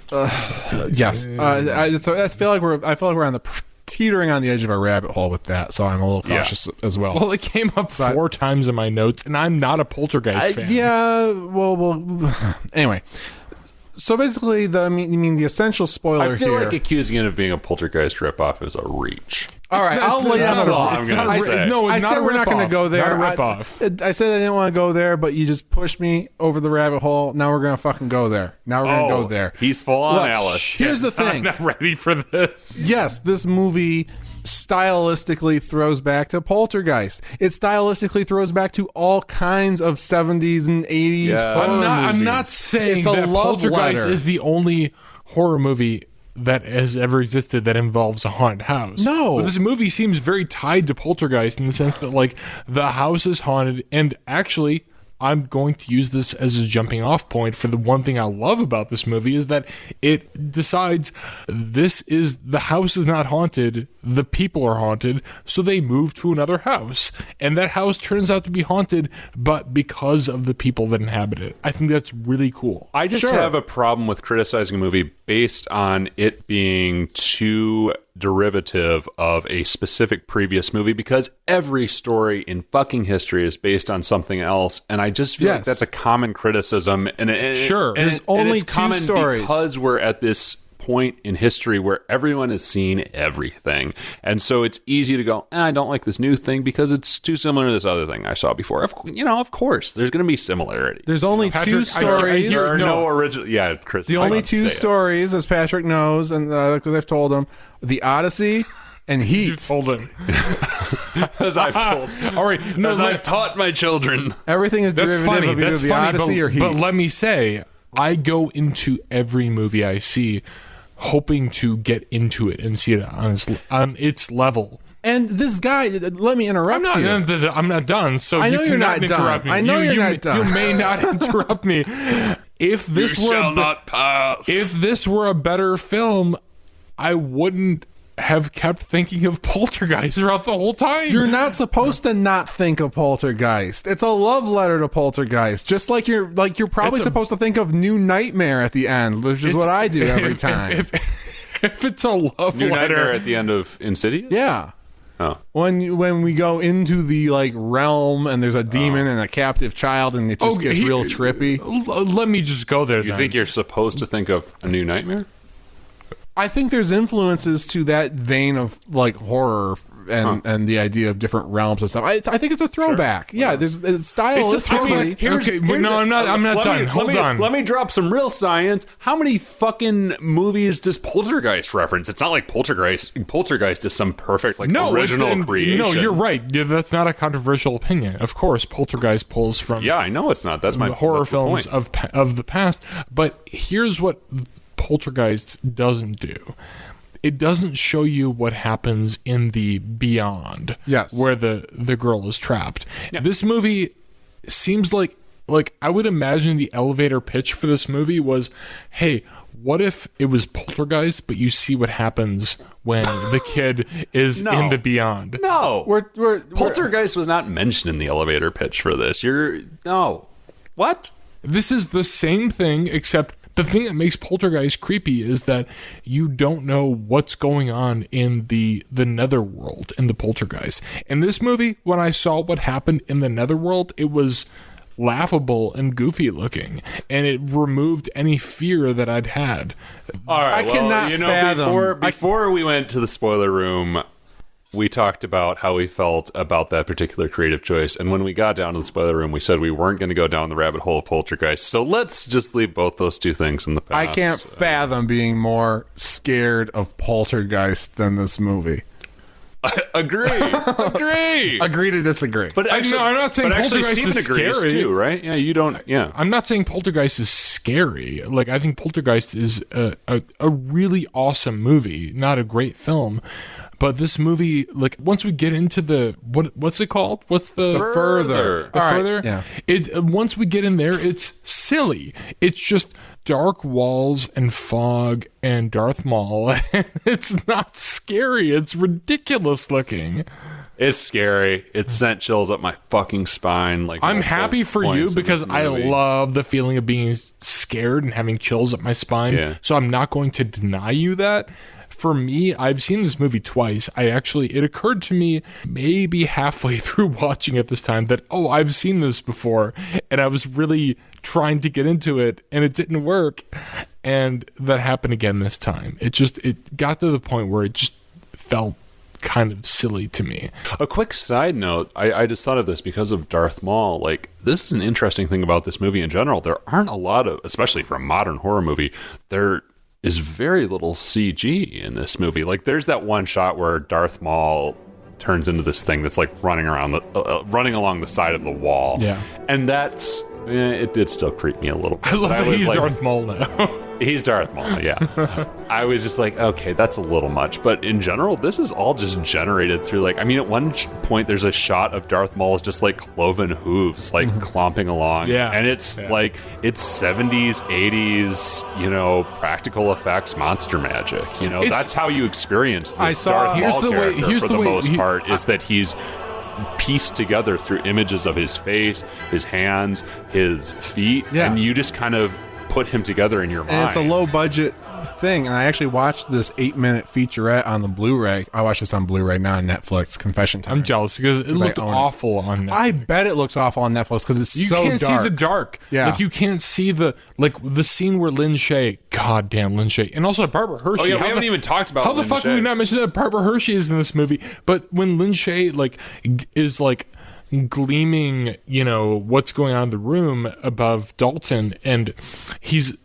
Yes. I feel like we're on the teetering on the edge of a rabbit hole with that, so I'm a little cautious as well. Well, it came up 4 times in my notes, and I'm not a Poltergeist fan. Yeah. Well. Anyway. So basically, the essential spoiler here. I feel like accusing it of being a Poltergeist ripoff is a reach. All right, I'll lay down the law. I'm going to say. No, I said we're not going to go there. Not a ripoff. I said I didn't want to go there, but you just pushed me over the rabbit hole. Now we're going to fucking go there. Now we're going to go there. He's full on Look, Alice. Here's the thing. I'm not ready for this. Yes, this movie stylistically throws back to Poltergeist. It stylistically throws back to all kinds of 70s and 80s horror movies. I'm not saying It's a that love Poltergeist letter. is the only horror movie that has ever existed that involves a haunted house. No. But this movie seems very tied to Poltergeist in the sense that, like, the house is haunted, and actually, I'm going to use this as a jumping off point for the one thing I love about this movie is that it decides the house is not haunted, the people are haunted, so they move to another house. And that house turns out to be haunted, but because of the people that inhabit it. I think that's really cool. I just have a problem with criticizing a movie based on it being too derivative of a specific previous movie, because every story in fucking history is based on something else, and I just feel like that's a common criticism. And There's only it's 2 common stories because we're at this point in history where everyone has seen everything, and so it's easy to go, I don't like this new thing because it's too similar to this other thing I saw before. Of course there's going to be similarity. There's only 2 stories. There are no original. Yeah, Chris. The only 2 stories, as Patrick knows, and because I've told him, The Odyssey and Heat. You told him. As I've told. All right. No, I've taught my children. Everything is That's derivative funny. of either That's The funny, Odyssey or Heat. But let me say, I go into every movie I see hoping to get into it and see it on its level. And this guy, let me interrupt you. I'm not done. So I know you you're not interrupt done. me. I know you're not done. You may not interrupt me. If this pass. If this were a better film, I wouldn't have kept thinking of Poltergeist throughout the whole time. You're not supposed to not think of Poltergeist. It's a love letter to Poltergeist. Just like you're probably supposed to think of New Nightmare at the end, which is what I do every time. If it's a love New letter Nightmare at the end of Insidious? Yeah. Oh. When we go into the realm and there's a demon and a captive child and it just gets real trippy. Let me just go there. You think you're supposed to think of A New Nightmare? I think there's influences to that vein of horror and the idea of different realms and stuff. I think it's a throwback. Sure. Yeah, there's stylistically. I'm not done. Hold on. Let me drop some real science. How many fucking movies does Poltergeist reference? It's not like Poltergeist is some perfect original creation. No, you're right. Yeah, that's not a controversial opinion. Of course, Poltergeist pulls from. Yeah, I know it's not. That's my horror that's films the point. of the past. But here's what Poltergeist doesn't do. It doesn't show you what happens in the beyond, where the girl is trapped. Yeah. This movie seems like I would imagine the elevator pitch for this movie was, hey, what if it was Poltergeist, but you see what happens when the kid is in the beyond? No, Poltergeist was not mentioned in the elevator pitch for this. What? This is the same thing, except the thing that makes Poltergeist creepy is that you don't know what's going on in the netherworld in the Poltergeist. In this movie, when I saw what happened in the netherworld, it was laughable and goofy looking, and it removed any fear that I'd had. All right, I cannot fathom. Before we went to the spoiler room, we talked about how we felt about that particular creative choice, and when we got down to the spoiler room, we said we weren't going to go down the rabbit hole of Poltergeist, so let's just leave both those two things in the past. I can't fathom being more scared of Poltergeist than this movie. Agree to disagree. But actually, I'm not saying Poltergeist is scary too, right? Yeah, you don't. Yeah, I'm not saying Poltergeist is scary. Like, I think Poltergeist is a really awesome movie, not a great film. But this movie, like, once we get into the what's it called? What's the further? The further? Yeah. Once we get in there, it's silly. It's just dark walls and fog and Darth Maul. It's not scary. It's ridiculous looking. It's scary. It sent chills up my fucking spine. Like, I'm happy for you because I love the feeling of being scared and having chills up my spine. Yeah. So I'm not going to deny you that. For me, I've seen this movie twice. It occurred to me maybe halfway through watching it this time that, I've seen this before. And I was really trying to get into it and it didn't work. And that happened again this time. It got to the point where it just felt kind of silly to me. A quick side note, I just thought of this because of Darth Maul. Like, this is an interesting thing about this movie in general. There aren't a lot of, especially for a modern horror movie, there is very little CG in this movie. Like, there's that one shot where Darth Maul turns into this thing that's like running along the side of the wall. Yeah, and that's it did still creep me a little bit. I love that he's like, Darth Maul now. He's Darth Maul, yeah. I was just like, okay, that's a little much. But in general, this is all just generated through, like, I mean, at one point, there's a shot of Darth Maul's just, like, cloven hooves, like, clomping along. Yeah. And it's, like, it's 70s, 80s, practical effects monster magic. That's how you experience this Darth Maul character for the most part, is that he's pieced together through images of his face, his hands, his feet, and you just kind of put him together in your mind. And it's a low budget thing, and I actually watched this 8-minute featurette on the Blu-ray. I watched this on Blu-ray, not on Netflix. Confession time. I'm jealous because it looked awful on Netflix. I bet it looks awful on Netflix because it's you so dark. You can't see the dark. Yeah. Like, you can't see the scene where Lynn Shay, goddamn Lynn Shay, and also Barbara Hershey. Oh yeah, we haven't even talked about how the fuck have we not mentioned that Barbara Hershey is in this movie? But when Lynn Shay is gleaming, what's going on in the room above Dalton, and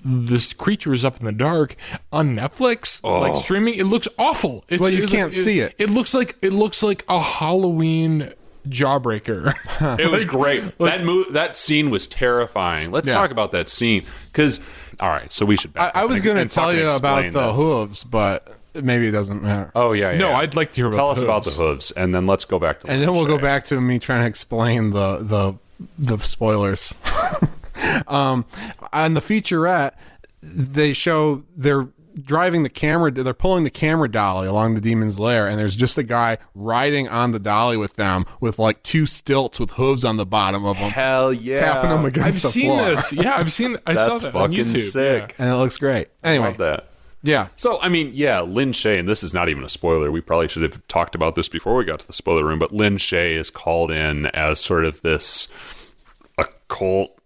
this creature is up in the dark on Netflix, streaming. It looks awful. You can't see it. It looks like a Halloween Jawbreaker. It was great. That scene was terrifying. Let's talk about that scene because, all right, so we should. I was going to tell you about the hooves, but maybe it doesn't matter. Oh yeah. No, I'd like to hear Tell us about the hooves, and then let's go back to. And then we'll go back to me trying to explain the spoilers. On the featurette, they show they're driving the camera. They're pulling the camera dolly along the demon's lair, and there's just a guy riding on the dolly with them, with like 2 stilts with hooves on the bottom of them. Hell yeah! Tapping them against the floor. I've seen this. Yeah, I've seen. I saw that on YouTube. Sick, and it looks great. Anyway, love that. Yeah. So, I mean, Lynn Shay, and this is not even a spoiler. We probably should have talked about this before we got to the spoiler room, but Lynn Shay is called in as sort of this occult,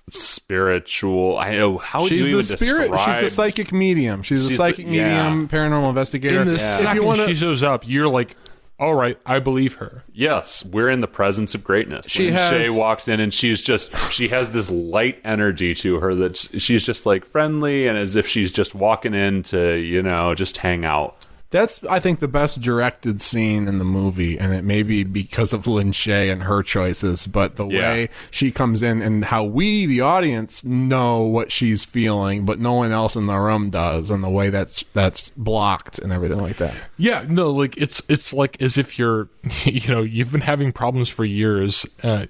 spiritual. How do you even describe? She's the psychic medium. She's a psychic medium, paranormal investigator. In the second she shows up, you're like, all right, I believe her. Yes, we're in the presence of greatness. Shay walks in and she has this light energy to her that she's just like friendly and as if she's just walking in to, just hang out. That's, I think, the best directed scene in the movie, and it may be because of Lin Shaye and her choices, but the way she comes in and how we, the audience, know what she's feeling, but no one else in the room does, and the way that's blocked and everything like that. Yeah, no, like it's like as if you're, you've been having problems for years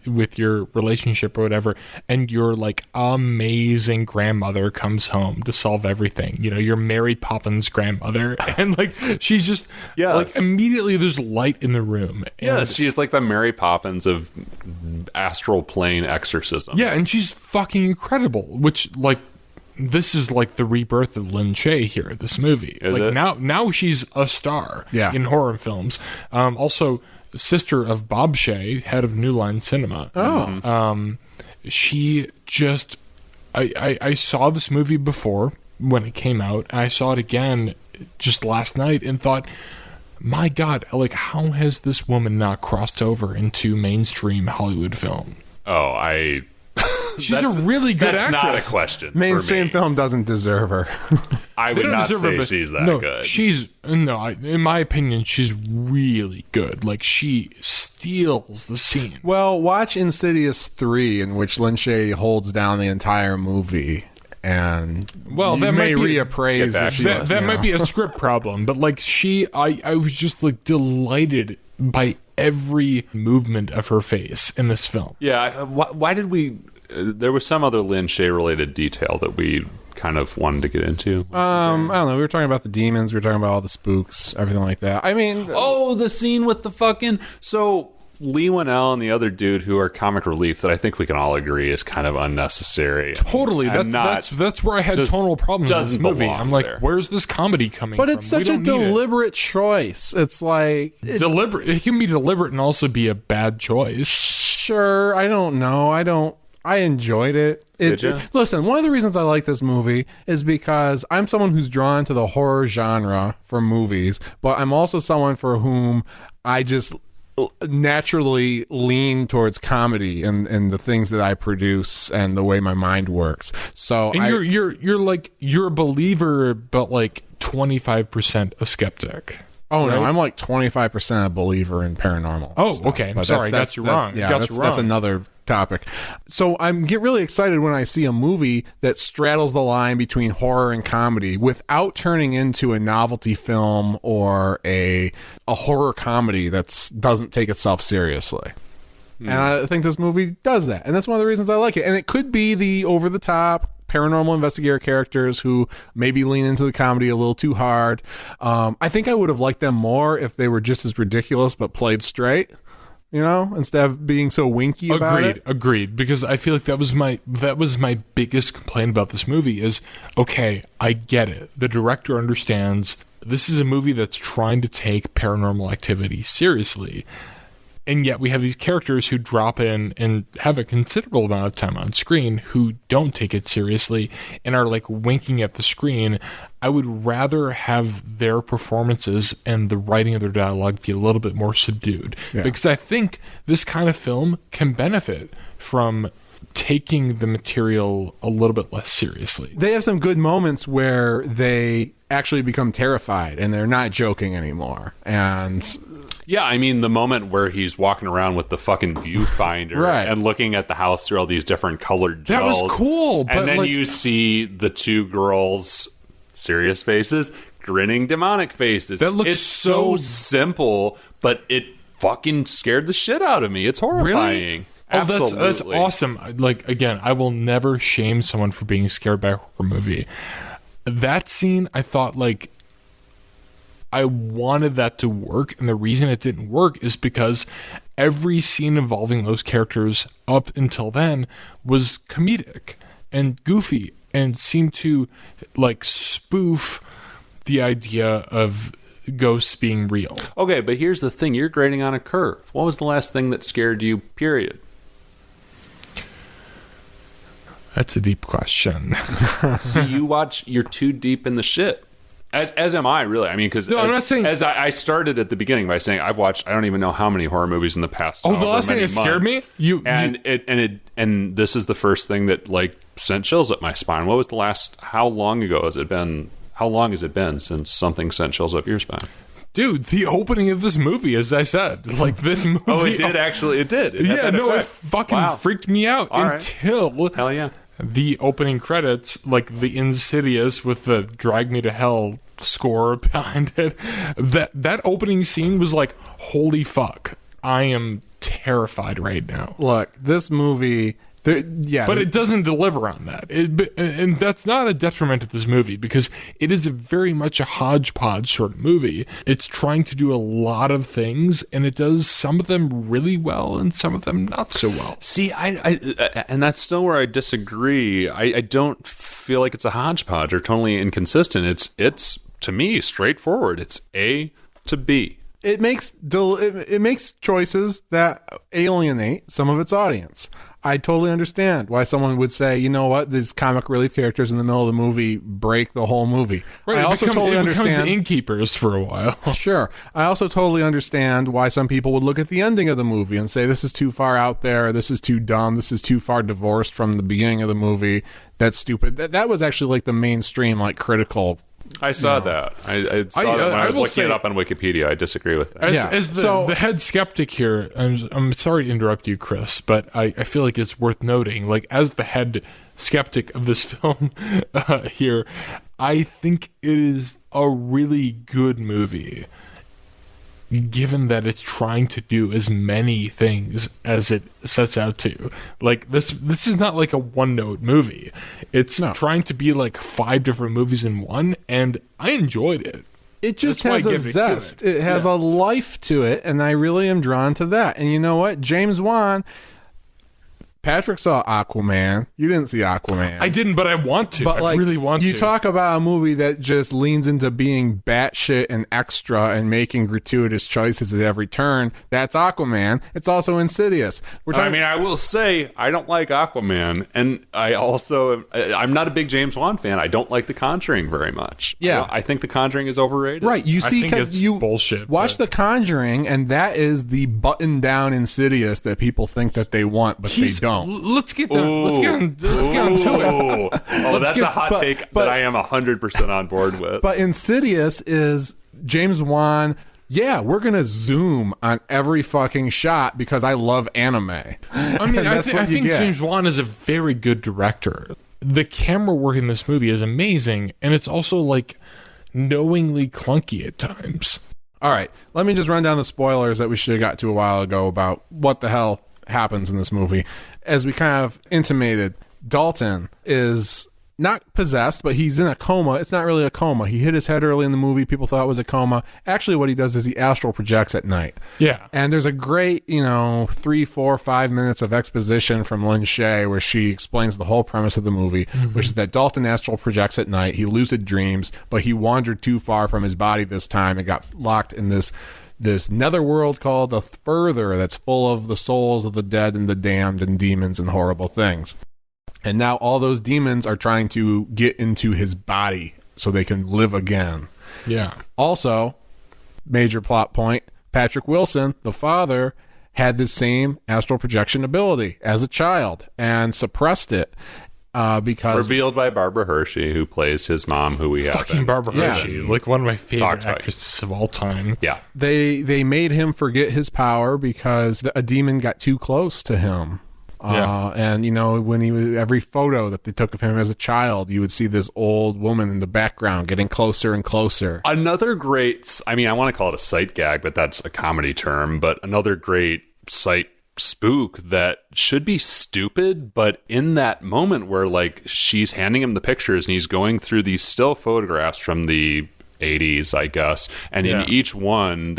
with your relationship or whatever, and your like amazing grandmother comes home to solve everything. Your Mary Poppins grandmother, and like she's just like immediately there's light in the room. Yeah, she's like the Mary Poppins of astral plane exorcism. Yeah, and she's fucking incredible. Which like this is like the rebirth of Lin Shaye here. This movie, is it? now she's a star. In horror films. Also, sister of Bob Shaye, head of New Line Cinema. She just I saw this movie before when it came out. I saw it again just last night and thought, my God, like how has this woman not crossed over into mainstream Hollywood film? She's a really good that's actress. Not a question. Mainstream film doesn't deserve her. I would not say she's that good. In my opinion, she's really good. Like she steals the scene. Well, watch Insidious 3, in which Lin Shaye holds down the entire movie. And that may might be reappraise that might be a script problem, but like I was just like delighted by every movement of her face in this film. Yeah, why did we? There was some other Lin Shaye related detail that we kind of wanted to get into. I don't know. We were talking about the demons. We were talking about all the spooks, everything like that. I mean, the scene with the fucking Leigh Whannel and the other dude who are comic relief that I think we can all agree is kind of unnecessary. Totally. That's where I had tonal problems with this movie. I'm like, where's this comedy coming from? But it's such a deliberate choice. It's like... deliberate. It can be deliberate and also be a bad choice. Sure. I don't know. I enjoyed it. Listen, one of the reasons I like this movie is because I'm someone who's drawn to the horror genre for movies, but I'm also someone for whom I just naturally lean towards comedy and the things that I produce and the way my mind works. So you're a believer, but like 25% a skeptic. Oh, right? No, I'm like 25% a believer in paranormal. Oh, stuff. okay. I'm sorry, I got you wrong. Yeah, that's another topic. So I get really excited when I see a movie that straddles the line between horror and comedy without turning into a novelty film or a horror comedy that doesn't take itself seriously. And I think this movie does that. And that's one of the reasons I like it. And it could be the over-the-top paranormal investigator characters who maybe lean into the comedy a little too hard. I think I would have liked them more if they were just as ridiculous but played straight, instead of being so winky about it. Agreed. Because I feel like that was my biggest complaint about this movie is, okay, I get it. The director understands this is a movie that's trying to take Paranormal Activity seriously. And yet we have these characters who drop in and have a considerable amount of time on screen who don't take it seriously and are like winking at the screen. I would rather have their performances and the writing of their dialogue be a little bit more subdued. Yeah. Because I think this kind of film can benefit from taking the material a little bit less seriously. They have some good moments where they actually become terrified and they're not joking anymore. And... yeah, I mean, the moment where he's walking around with the fucking viewfinder and looking at the house through all these different colored gels. That was cool. And then you see the two girls' serious faces, grinning demonic faces. That looks it's so simple, but it fucking scared the shit out of me. It's horrifying. Really? Absolutely. That's awesome. Like, again, I will never shame someone for being scared by a horror movie. That scene, I thought, like, I wanted that to work, and the reason it didn't work is because every scene involving those characters up until then was comedic and goofy and seemed to like spoof the idea of ghosts being real. Okay, but here's the thing. You're grading on a curve. What was the last thing that scared you, period? That's a deep question. So you're too deep in the shit. As am I, really. I mean, because No, I'm not saying- as I started at the beginning by saying I've watched I don't even know how many horror movies in the past. Oh, the however last thing many that scared months. me, and this is the first thing that like sent chills up my spine. What was the last? How long ago has it been? How long has it been since something sent chills up your spine? dude, the opening of this movie, as I said, like this movie. Oh, it did actually. It did. It had that it effect. fucking freaked me out All right. until Hell yeah. the opening credits, like the Insidious with the "Drag Me to Hell" score behind it. That opening scene was like, holy fuck! I am terrified right now. Look, this movie. But it doesn't deliver on that. And that's not a detriment to this movie because it is very much a hodgepodge sort of movie. It's trying to do a lot of things, and it does some of them really well and some of them not so well. See, I and that's still where I disagree. I don't feel like it's a hodgepodge or totally inconsistent. It's to me straightforward. It's A to B. It makes choices that alienate some of its audience. I totally understand why someone would say, you know what, these comic relief characters in the middle of the movie break the whole movie. Right, I also totally it becomes understand the innkeepers for a while. Sure. I also totally understand why some people would look at the ending of the movie and say, this is too far out there, this is too dumb, this is too far divorced from the beginning of the movie, that's stupid. That was actually like the mainstream, like critical. I saw that. I saw that when I was looking it up on Wikipedia. I disagree with that. As the head skeptic here, I'm sorry to interrupt you, Chris, but I feel like it's worth noting, like, as the head skeptic of this film here, I think it is a really good movie, given that it's trying to do as many things as it sets out to. Like, this is not like a one-note movie. It's trying to be like 5 different movies in one, and I enjoyed it. It just That's has why I a give it zest. credit. It has a life to it, and I really am drawn to that. And you know what? James Wan... Patrick saw Aquaman. You didn't see Aquaman. I didn't, but I want to. But I really want to. You talk about a movie that just leans into being batshit and extra and making gratuitous choices at every turn. That's Aquaman. It's also Insidious. I mean, I will say I don't like Aquaman, and I'm not a big James Wan fan. I don't like The Conjuring very much. Yeah. I think The Conjuring is overrated. Right, you I see, think it's bullshit. Watch The Conjuring, and that is the button-down Insidious that people think that they want, but they don't. Let's get down. Let's get on to it. Oh, that's a hot take that I am 100% on board with. But Insidious is James Wan. Yeah, we're gonna zoom on every fucking shot because I love anime. I mean, I think James Wan is a very good director. The camera work in this movie is amazing, and it's also like knowingly clunky at times. All right, let me just run down the spoilers that we should have got to a while ago about what the hell happens in this movie. As we kind of intimated, Dalton is not possessed, but he's in a coma. It's not really a coma. He hit his head early in the movie. People thought it was a coma. Actually, what he does is he astral projects at night. Yeah. And there's a great, 3, 4, 5 minutes of exposition from Lynn Shay where she explains the whole premise of the movie, which is that Dalton astral projects at night. He lucid dreams, but he wandered too far from his body this time and got locked in this netherworld called the Further that's full of the souls of the dead and the damned and demons and horrible things. And now all those demons are trying to get into his body so they can live again. Yeah. Also, major plot point, Patrick Wilson, the father, had the same astral projection ability as a child and suppressed it. Because revealed by Barbara Hershey, who plays his mom, who we have. Fucking Barbara Hershey, like one of my favorite Talk actresses of all time. Yeah, they made him forget his power because a demon got too close to him. And when he was, every photo that they took of him as a child, you would see this old woman in the background getting closer and closer. Another great, I want to call it a sight gag, but that's a comedy term. But another great sight spook that should be stupid, but in that moment where like she's handing him the pictures and he's going through these still photographs from the 80s, I guess, and in each one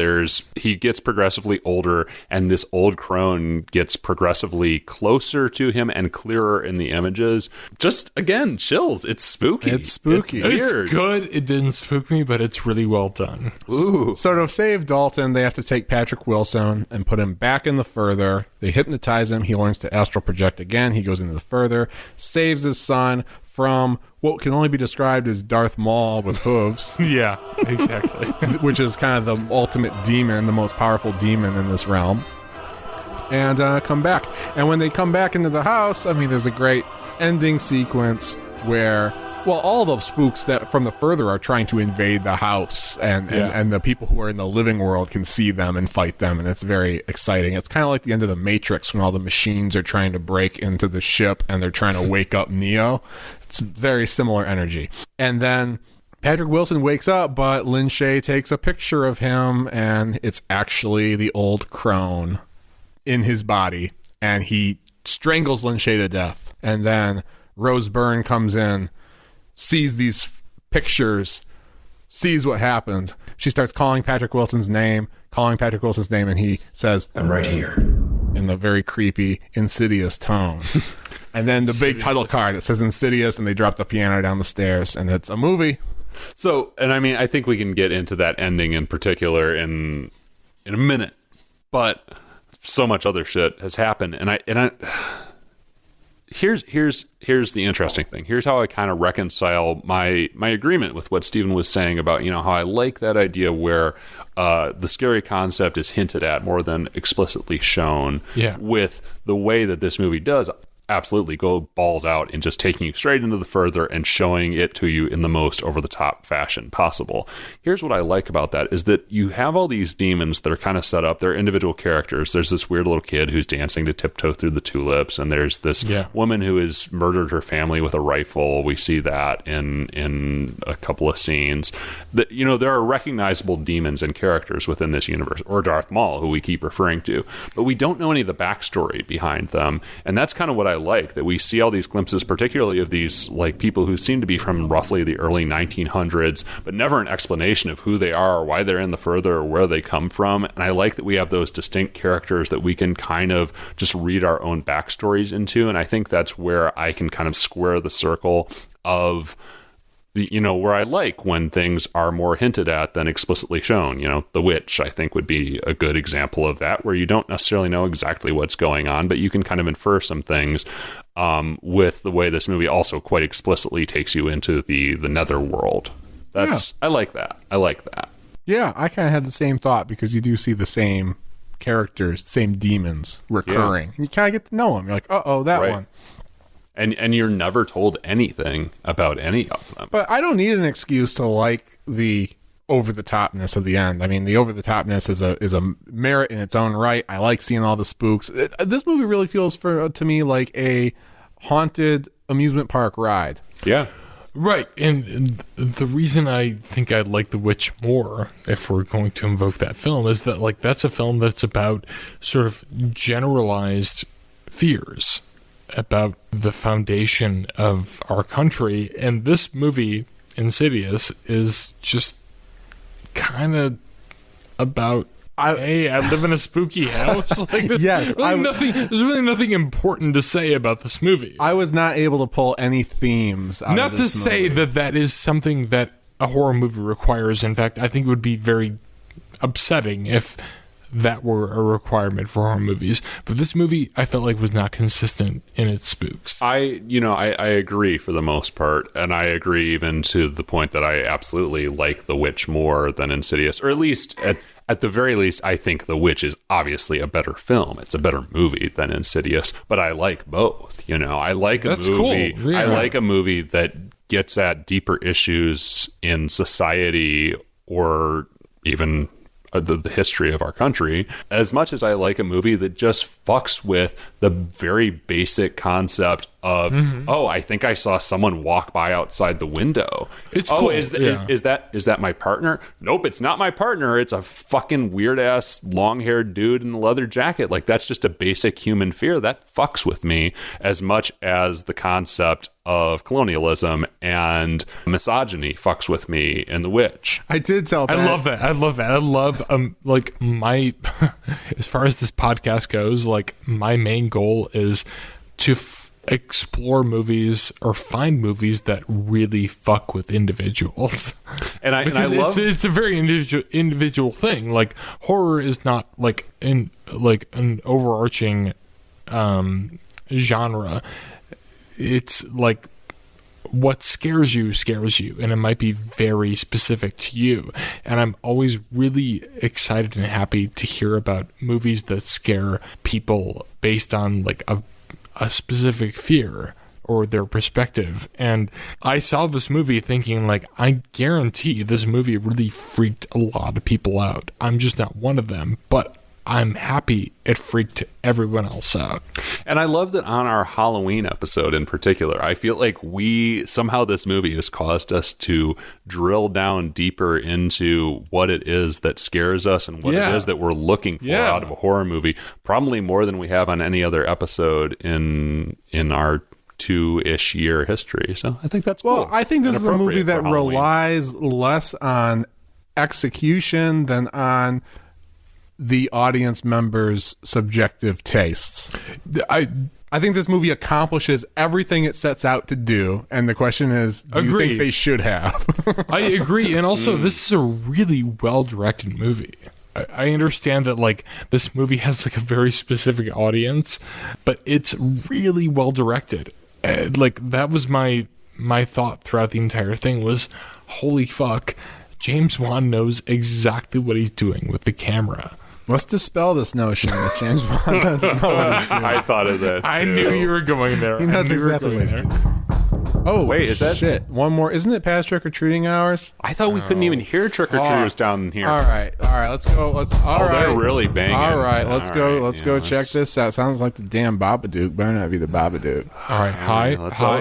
he gets progressively older, and this old crone gets progressively closer to him and clearer in the images. Just again, chills. It's spooky. It's weird. It's good. It didn't spook me, but it's really well done. Ooh. So to save Dalton, they have to take Patrick Wilson and put him back in the Further. They hypnotize him. He learns to astral project again. He goes into the Further, saves his son, from what can only be described as Darth Maul with hooves, Yeah, exactly. which is kind of the ultimate demon, the most powerful demon in this realm, and come back. And when they come back into the house, I mean, there's a great ending sequence where, well, all the spooks that from the further are trying to invade the house, and the people who are in the living world can see them and fight them, and it's very exciting. It's kind of like the end of the Matrix when all the machines are trying to break into the ship and they're trying to wake up Neo. It's very similar energy. And then Patrick Wilson wakes up, but Lin Shaye takes a picture of him, and it's actually the old crone in his body, and he strangles Lin Shaye to death. And then Rose Byrne comes in, sees these pictures, sees what happened. She starts calling Patrick Wilson's name, and he says, I'm right here. in the very creepy, Insidious tone. And then the big title card that says Insidious, and they drop the piano down the stairs, and it's a movie. So, and I mean, I think we can get into that ending in particular in a minute, but so much other shit has happened, and I here's the interesting thing. Here's how I kind of reconcile my agreement with what Stephen was saying about, you know, how I like that idea where the scary concept is hinted at more than explicitly shown. Yeah. With the way that this movie does absolutely go balls out in just taking you straight into the further and showing it to you in the most over-the-top fashion possible. Here's what I like about that is that you have all these demons that are kind of set up. They're individual characters. There's this weird little kid who's dancing to Tiptoe Through the Tulips, and there's this woman who has murdered her family with a rifle. We see that in a couple of scenes. That, you know, there are recognizable demons and characters within this universe, or Darth Maul, who we keep referring to, but we don't know any of the backstory behind them, and that's kind of what I like, that we see all these glimpses, particularly of these like people who seem to be from roughly the early 1900s, but never an explanation of who they are or why they're in the further or where they come from. And I like that we have those distinct characters that we can kind of just read our own backstories into. And I think that's where I can kind of square the circle of, you know, where I like when things are more hinted at than explicitly shown. You know, The Witch, I think, would be a good example of that, where you don't necessarily know exactly what's going on, but you can kind of infer some things with the way this movie also quite explicitly takes you into the netherworld. I like that. Yeah, I kind of had the same thought, because you do see the same characters, same demons recurring. And you kind of get to know them. You're like, that one. And you're never told anything about any of them. But I don't need an excuse to like the over-the-topness of the end. I mean, the over-the-topness is a merit in its own right. I like seeing all the spooks. This movie really feels to me like a haunted amusement park ride. Yeah. Right, and the reason I think I'd like The Witch more, if we're going to invoke that film, is that, like, that's a film that's about sort of generalized fears about the foundation of our country, and this movie, Insidious, is just kind of about, hey, I live in a spooky house. Like, Yes, there's really nothing important to say about this movie. I was not able to pull any themes out Not of to this say movie. that is something that a horror movie requires. In fact, I think it would be very upsetting if that were a requirement for horror movies. But this movie, I felt like, was not consistent in its spooks. I agree for the most part, and I agree even to the point that I absolutely like The Witch more than Insidious, or at least at the very least, I think The Witch is obviously a better film. It's a better movie than Insidious, but I like both. You know, I like a movie. Cool. Yeah. I like a movie that gets at deeper issues in society, or even the history of our country, as much as I like a movie that just fucks with the very basic concept of, I think I saw someone walk by outside the window. It's cool. Is that my partner? Nope, it's not my partner. It's a fucking weird ass long haired dude in a leather jacket. Like, that's just a basic human fear that fucks with me as much as the concept of colonialism and misogyny fucks with me in The Witch. I did tell Pat. I love that. I love like, my as far as this podcast goes, like, my main goal is to explore movies or find movies that really fuck with individuals. And I love it's a very individual thing. Like, horror is not like an overarching genre. It's like what scares you, and it might be very specific to you. And I'm always really excited and happy to hear about movies that scare people based on like a specific fear or their perspective. And I saw this movie thinking like, I guarantee this movie really freaked a lot of people out. I'm just not one of them, but I'm happy it freaked everyone else out. And I love that on our Halloween episode in particular, I feel like somehow this movie has caused us to drill down deeper into what it is that scares us and what it is that we're looking for out of a horror movie, probably more than we have on any other episode in our 2-ish year history. So I think that's cool. I think this and is a movie appropriate that for Halloween. relies less on execution than on the audience members' subjective tastes. I think this movie accomplishes everything it sets out to do, and the question is, do you think they should have? I agree, and also this is a really well-directed movie. I understand that like this movie has like a very specific audience, but it's really well-directed. Like that was my thought throughout the entire thing was, holy fuck, James Wan knows exactly what he's doing with the camera. Let's dispel this notion that James Wan doesn't know what he's doing. I thought of that, I knew you were going there. He knows exactly what he's doing. Oh, wait, is that shit? One more. Isn't it past trick-or-treating hours? I thought we couldn't even hear trick-or-treaters down here. All right. Let's go. They're really banging. All right, let's go. Let's Check this out. Sounds like the damn Babadook. Better not be the Babadook. All right, hi.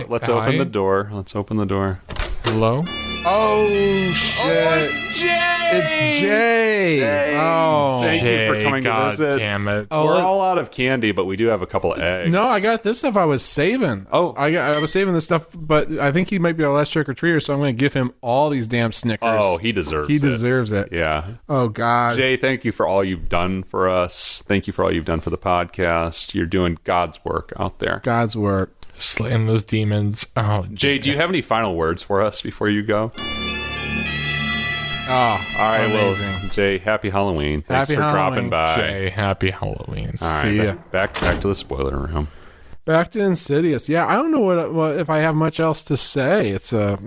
Let's open the door. Let's open the door. Hello? Oh, shit. Oh, it's Jay. It's Jay. Oh. Thank you for coming God to visit. Damn it. We're all out of candy, but we do have a couple of eggs. No, I got this stuff I was saving. Oh. I was saving this stuff, but I think he might be our last trick-or-treater, so I'm going to give him all these damn Snickers. Oh, he deserves it. He deserves it. Yeah. Oh, God. Jay, thank you for all you've done for us. Thank you for all you've done for the podcast. You're doing God's work out there. God's work. Slaying those demons. Oh, Jay, do you have any final words for us before you go? Oh, all right, amazing. Well, Jay, happy Halloween. Thanks Happy for Halloween. dropping by. Jay, happy Halloween. All right, See ya. back to the spoiler room. Back to Insidious. Yeah, I don't know what if I have much else to say. It's a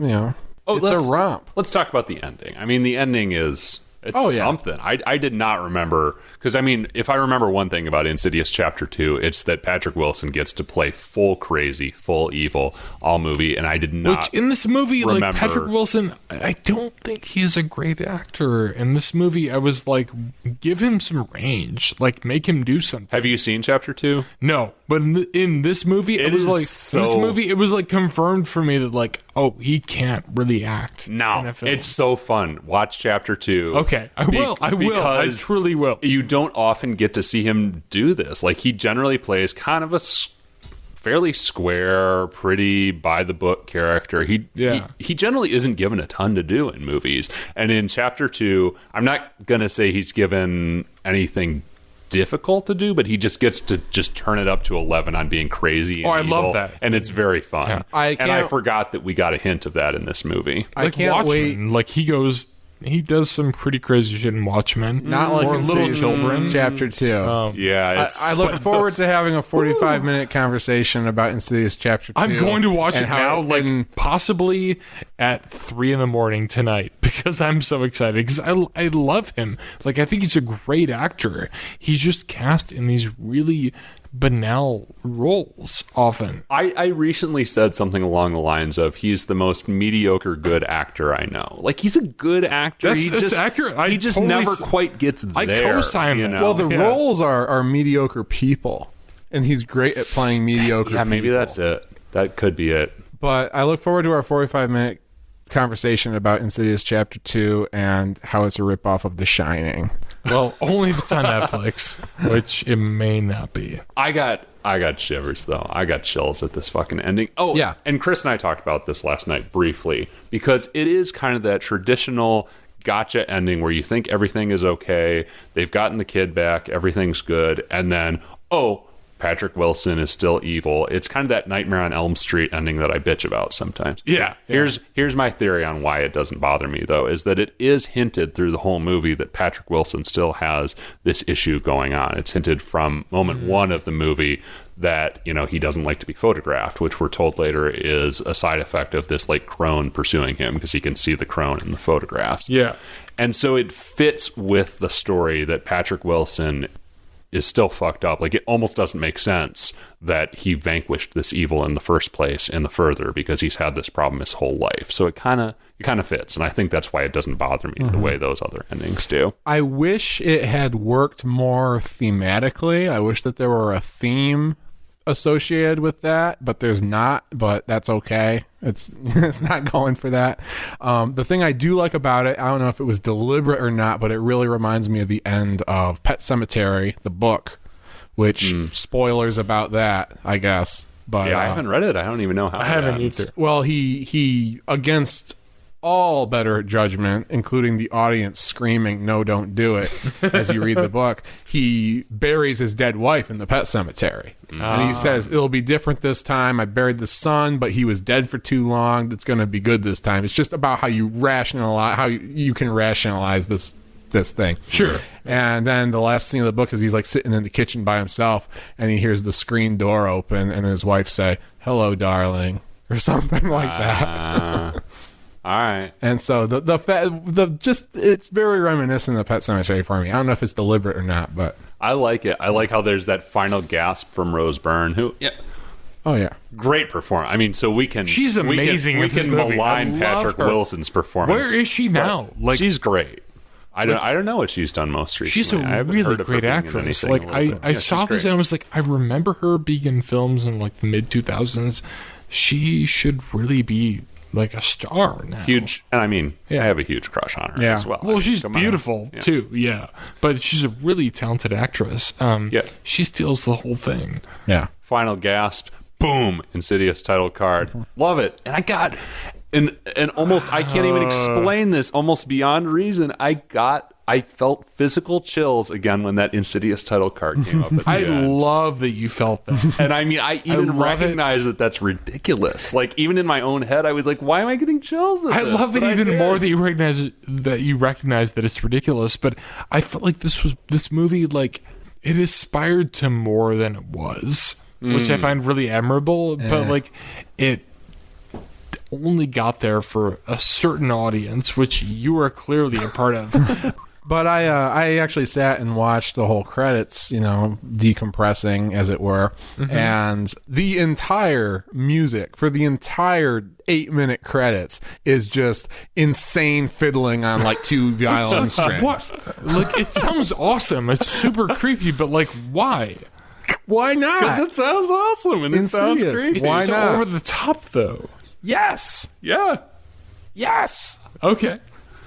it's a romp. Let's talk about the ending. I mean, the ending is something. I did not remember, because I mean, if I remember one thing about Insidious Chapter 2, it's that Patrick Wilson gets to play full crazy, full evil all movie, and I did not. Which in this movie, remember. like Patrick Wilson, I don't think he's a great actor. In this movie, I was like, give him some range, like make him do something. Have you seen Chapter 2? No, but in this movie, it was like confirmed for me that like, oh, he can't really act. No, in a film. it's so fun. Watch Chapter 2. Okay, I will. I truly will. You don't often get to see him do this. Like, he generally plays kind of a fairly square, pretty by-the-book character. He generally isn't given a ton to do in movies. And in Chapter 2, I'm not going to say he's given anything difficult to do, but he just gets to just turn it up to 11 on being crazy and I evil, love that. and it's very fun. Yeah. I forgot that we got a hint of that in this movie. I can't Watchmen, wait. like he does some pretty crazy shit in Watchmen. Not like or in Little season Children. Chapter 2. Yeah, it's, I look forward to having a 45-minute conversation about Insidious Chapter 2. I'm going to watch and it how now, possibly at 3 a.m. tonight, because I'm so excited. Because I love him. Like, I think he's a great actor. He's just cast in these really banal roles often. I recently said something along the lines of, he's the most mediocre good actor I know. Like, he's a good actor. That's accurate. He just never quite gets there. I co-sign that. Well, the roles are mediocre people, and he's great at playing mediocre Yeah, maybe people. that's it. That could be it. But I look forward to our 45-minute conversation about Insidious Chapter 2 and how it's a ripoff of The Shining. Well, only if it's on Netflix, which it may not be. I got shivers, though. I got chills at this fucking ending. Oh, yeah. And Chris and I talked about this last night briefly, because it is kind of that traditional gotcha ending where you think everything is okay, they've gotten the kid back, everything's good, and then, oh, Patrick Wilson is still evil. It's kind of that Nightmare on Elm Street ending that I bitch about sometimes. Yeah. Here's my theory on why it doesn't bother me, though, is that it is hinted through the whole movie that Patrick Wilson still has this issue going on. It's hinted from moment one of the movie that, he doesn't like to be photographed, which we're told later is a side effect of this like crone pursuing him because he can see the crone in the photographs. Yeah. And so it fits with the story that Patrick Wilson is still fucked up. Like, it almost doesn't make sense that he vanquished this evil in the first place in the further, because he's had this problem his whole life. So it kind of fits, and I think that's why it doesn't bother me the way those other endings do. I wish it had worked more thematically. I wish that there were a theme associated with that, but there's not, but that's okay. It's not going for that. The thing I do like about it, I don't know if it was deliberate or not, but it really reminds me of the end of Pet Sematary, the book, which spoilers about that, I guess. But I haven't read it. I don't even know how I haven't either. well, he against all better judgment, including the audience screaming, "No, don't do it," as you read the book, he buries his dead wife in the pet cemetery. And he says, "It'll be different this time. I buried the son, but he was dead for too long. It's going to be good this time." It's just about how you rationalize, how you can rationalize this thing. Sure. And then the last scene of the book is he's like sitting in the kitchen by himself, and he hears the screen door open, and his wife say, "Hello, darling," or something like that. All right. And so it's very reminiscent of Pet Sematary for me. I don't know if it's deliberate or not, but I like it. I like how there's that final gasp from Rose Byrne, who, oh yeah, great performance. I mean, so we can She's amazing We in this can movie. malign I love Patrick her. Wilson's performance. Where is she now? Like, she's great. I don't know what she's done most recently. She's a I haven't really heard of her great being in actress. anything Like, a little bit. I Yeah, saw she's this great. and I was like, I remember her being in films in like the mid 2000s. She should really be like a star now. Huge, and I mean, Yeah. I have a huge crush on her Yeah. as well. I Well, mean, she's come on. beautiful Yeah. too, yeah. But she's a really talented actress. Yeah. She steals the whole thing. yeah. Final gasp, boom, Insidious title card. Love it. And I got, and almost, I can't even explain this, almost beyond reason. I felt physical chills again when that Insidious title card came up at the I end. love that you felt that. And I mean, I even love it. recognize that that's ridiculous. Like, even in my own head, I was like, why am I getting chills at I this? love it But I even did. more that you recognize that it's ridiculous. But I felt like this movie, like, it aspired to more than it was, which I find really admirable. But like, it only got there for a certain audience, which you are clearly a part of. But I actually sat and watched the whole credits, decompressing, as it were, and the entire music for the entire 8-minute credits is just insane fiddling on like 2 violin strings. What? Like, it sounds awesome. It's super creepy, but like, why? Why not? It sounds awesome and it sounds Insidious. creepy. It's Why so not? over the top, though. Yes, Yeah. yes, Okay,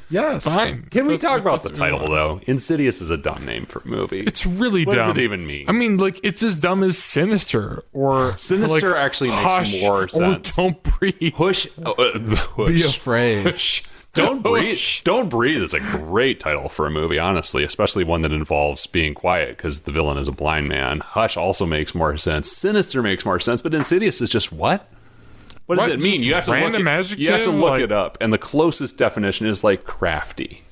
yes. fine. Can we That's- talk about the that's what we title, want. though? Insidious is a dumb name for a movie. It's really What dumb. does it even mean? I mean, like, it's as dumb as Sinister or Sinister like, actually makes Hush more sense. Or Don't Breathe. Hush. Be afraid. Hush. Don't breathe. Hush. Don't breathe is a great title for a movie, honestly, especially one that involves being quiet because the villain is a blind man. Hush also makes more sense. Sinister makes more sense, but Insidious is just what? What does What? it mean? Just You have to random look. You have to adjective? look Like- it up, and the closest definition is like crafty.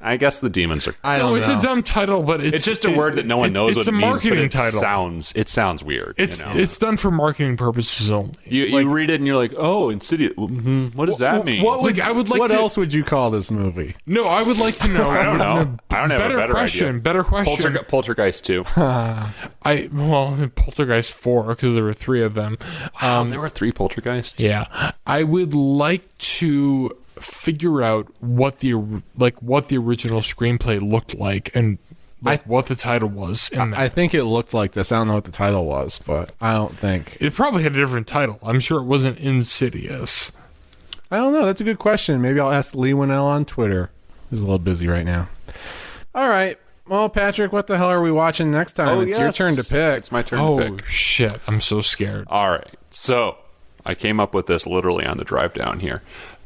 I guess the demons are. I No, don't it's know. a dumb title, but It's just a word that no one knows it's what it a means, marketing but it title. sounds weird. It's done for marketing purposes only. You read it and you're like, oh, Insidious. What does that mean? I would like what to. else would you call this movie? No, I would like to know. I don't know. I don't have Better a better question. idea. Better question. Poltergeist 2. Poltergeist 4 because there were 3 of them. There were 3 poltergeists. Yeah, I would like to figure out what the original screenplay looked like and what the title was in that. I think it looked like this. I don't know what the title was, but I don't think. It probably had a different title. I'm sure it wasn't Insidious. I don't know. That's a good question. Maybe I'll ask Leigh Whannel on Twitter. He's a little busy right now. All right. Well, Patrick, what the hell are we watching next time? It's your turn to pick. It's my turn Oh to pick. shit! I'm so scared. All right. So I came up with this literally on the drive down here.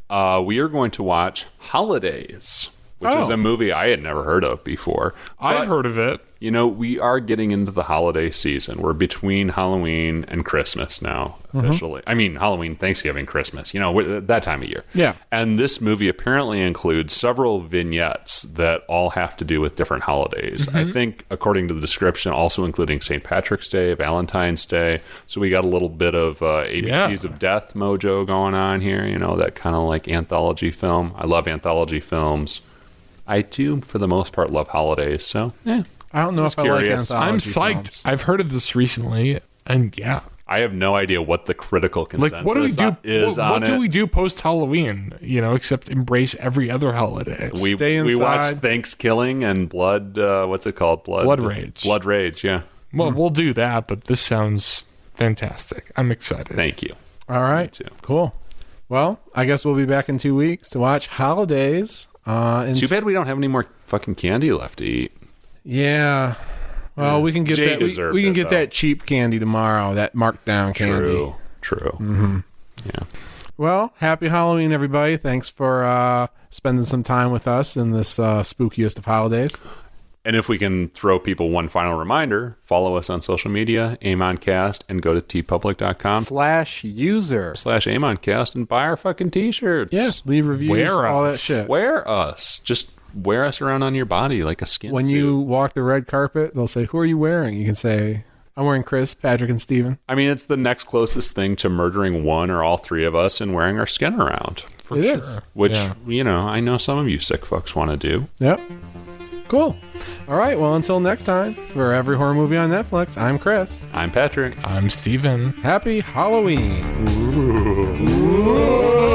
We are going to watch Holidays. which is Oh. a movie I had never heard of before. I've But, heard of it. you know, we are getting into the holiday season. We're between Halloween and Christmas now, officially. I mean, Halloween, Thanksgiving, Christmas, you know, that time of year. Yeah. And this movie apparently includes several vignettes that all have to do with different holidays. I think, according to the description, also including St. Patrick's Day, Valentine's Day. So we got a little bit of ABCs of Death mojo going on here, you know, that kind of like anthology film. I love anthology films. I do, for the most part, love holidays. So, yeah. I don't know Just if I like curious. anthology I'm psyched. films. I've heard of this recently, and yeah. I have no idea what the critical consensus Like, what do we do? is on What it. do we do post Halloween? You know, except embrace every other holiday. We Stay we watch inside. Thanksgiving and Blood. What's it called? Blood Rage. Blood Rage. Yeah. Well, we'll do that, but this sounds fantastic. I'm excited. Thank you. All right. too. Cool. Well, I guess we'll be back in 2 weeks to watch Holidays. Too bad we don't have any more fucking candy left to eat. Yeah. Well, we can get Jay that. deserved We can it, get though. that cheap candy tomorrow. That marked down candy. True. Yeah. Well, happy Halloween, everybody! Thanks for spending some time with us in this spookiest of holidays. And if we can throw people one final reminder, follow us on social media, AmonCast, and go to tpublic.com/user/AmonCast and buy our fucking t-shirts. Yeah, leave reviews, Wear all that us. shit. Wear us. Just wear us around on your body like a skin When suit. you walk the red carpet, they'll say, "Who are you wearing?" You can say, "I'm wearing Chris, Patrick, and Steven. I mean, it's the next closest thing to murdering one or all three of us and wearing our skin around. For It sure. is. Which, Yeah. you know, I know some of you sick fucks want to do. Yep. Cool. All right. Well, until next time, for every horror movie on Netflix, I'm Chris. I'm Patrick. I'm Steven. Happy Halloween. Ooh.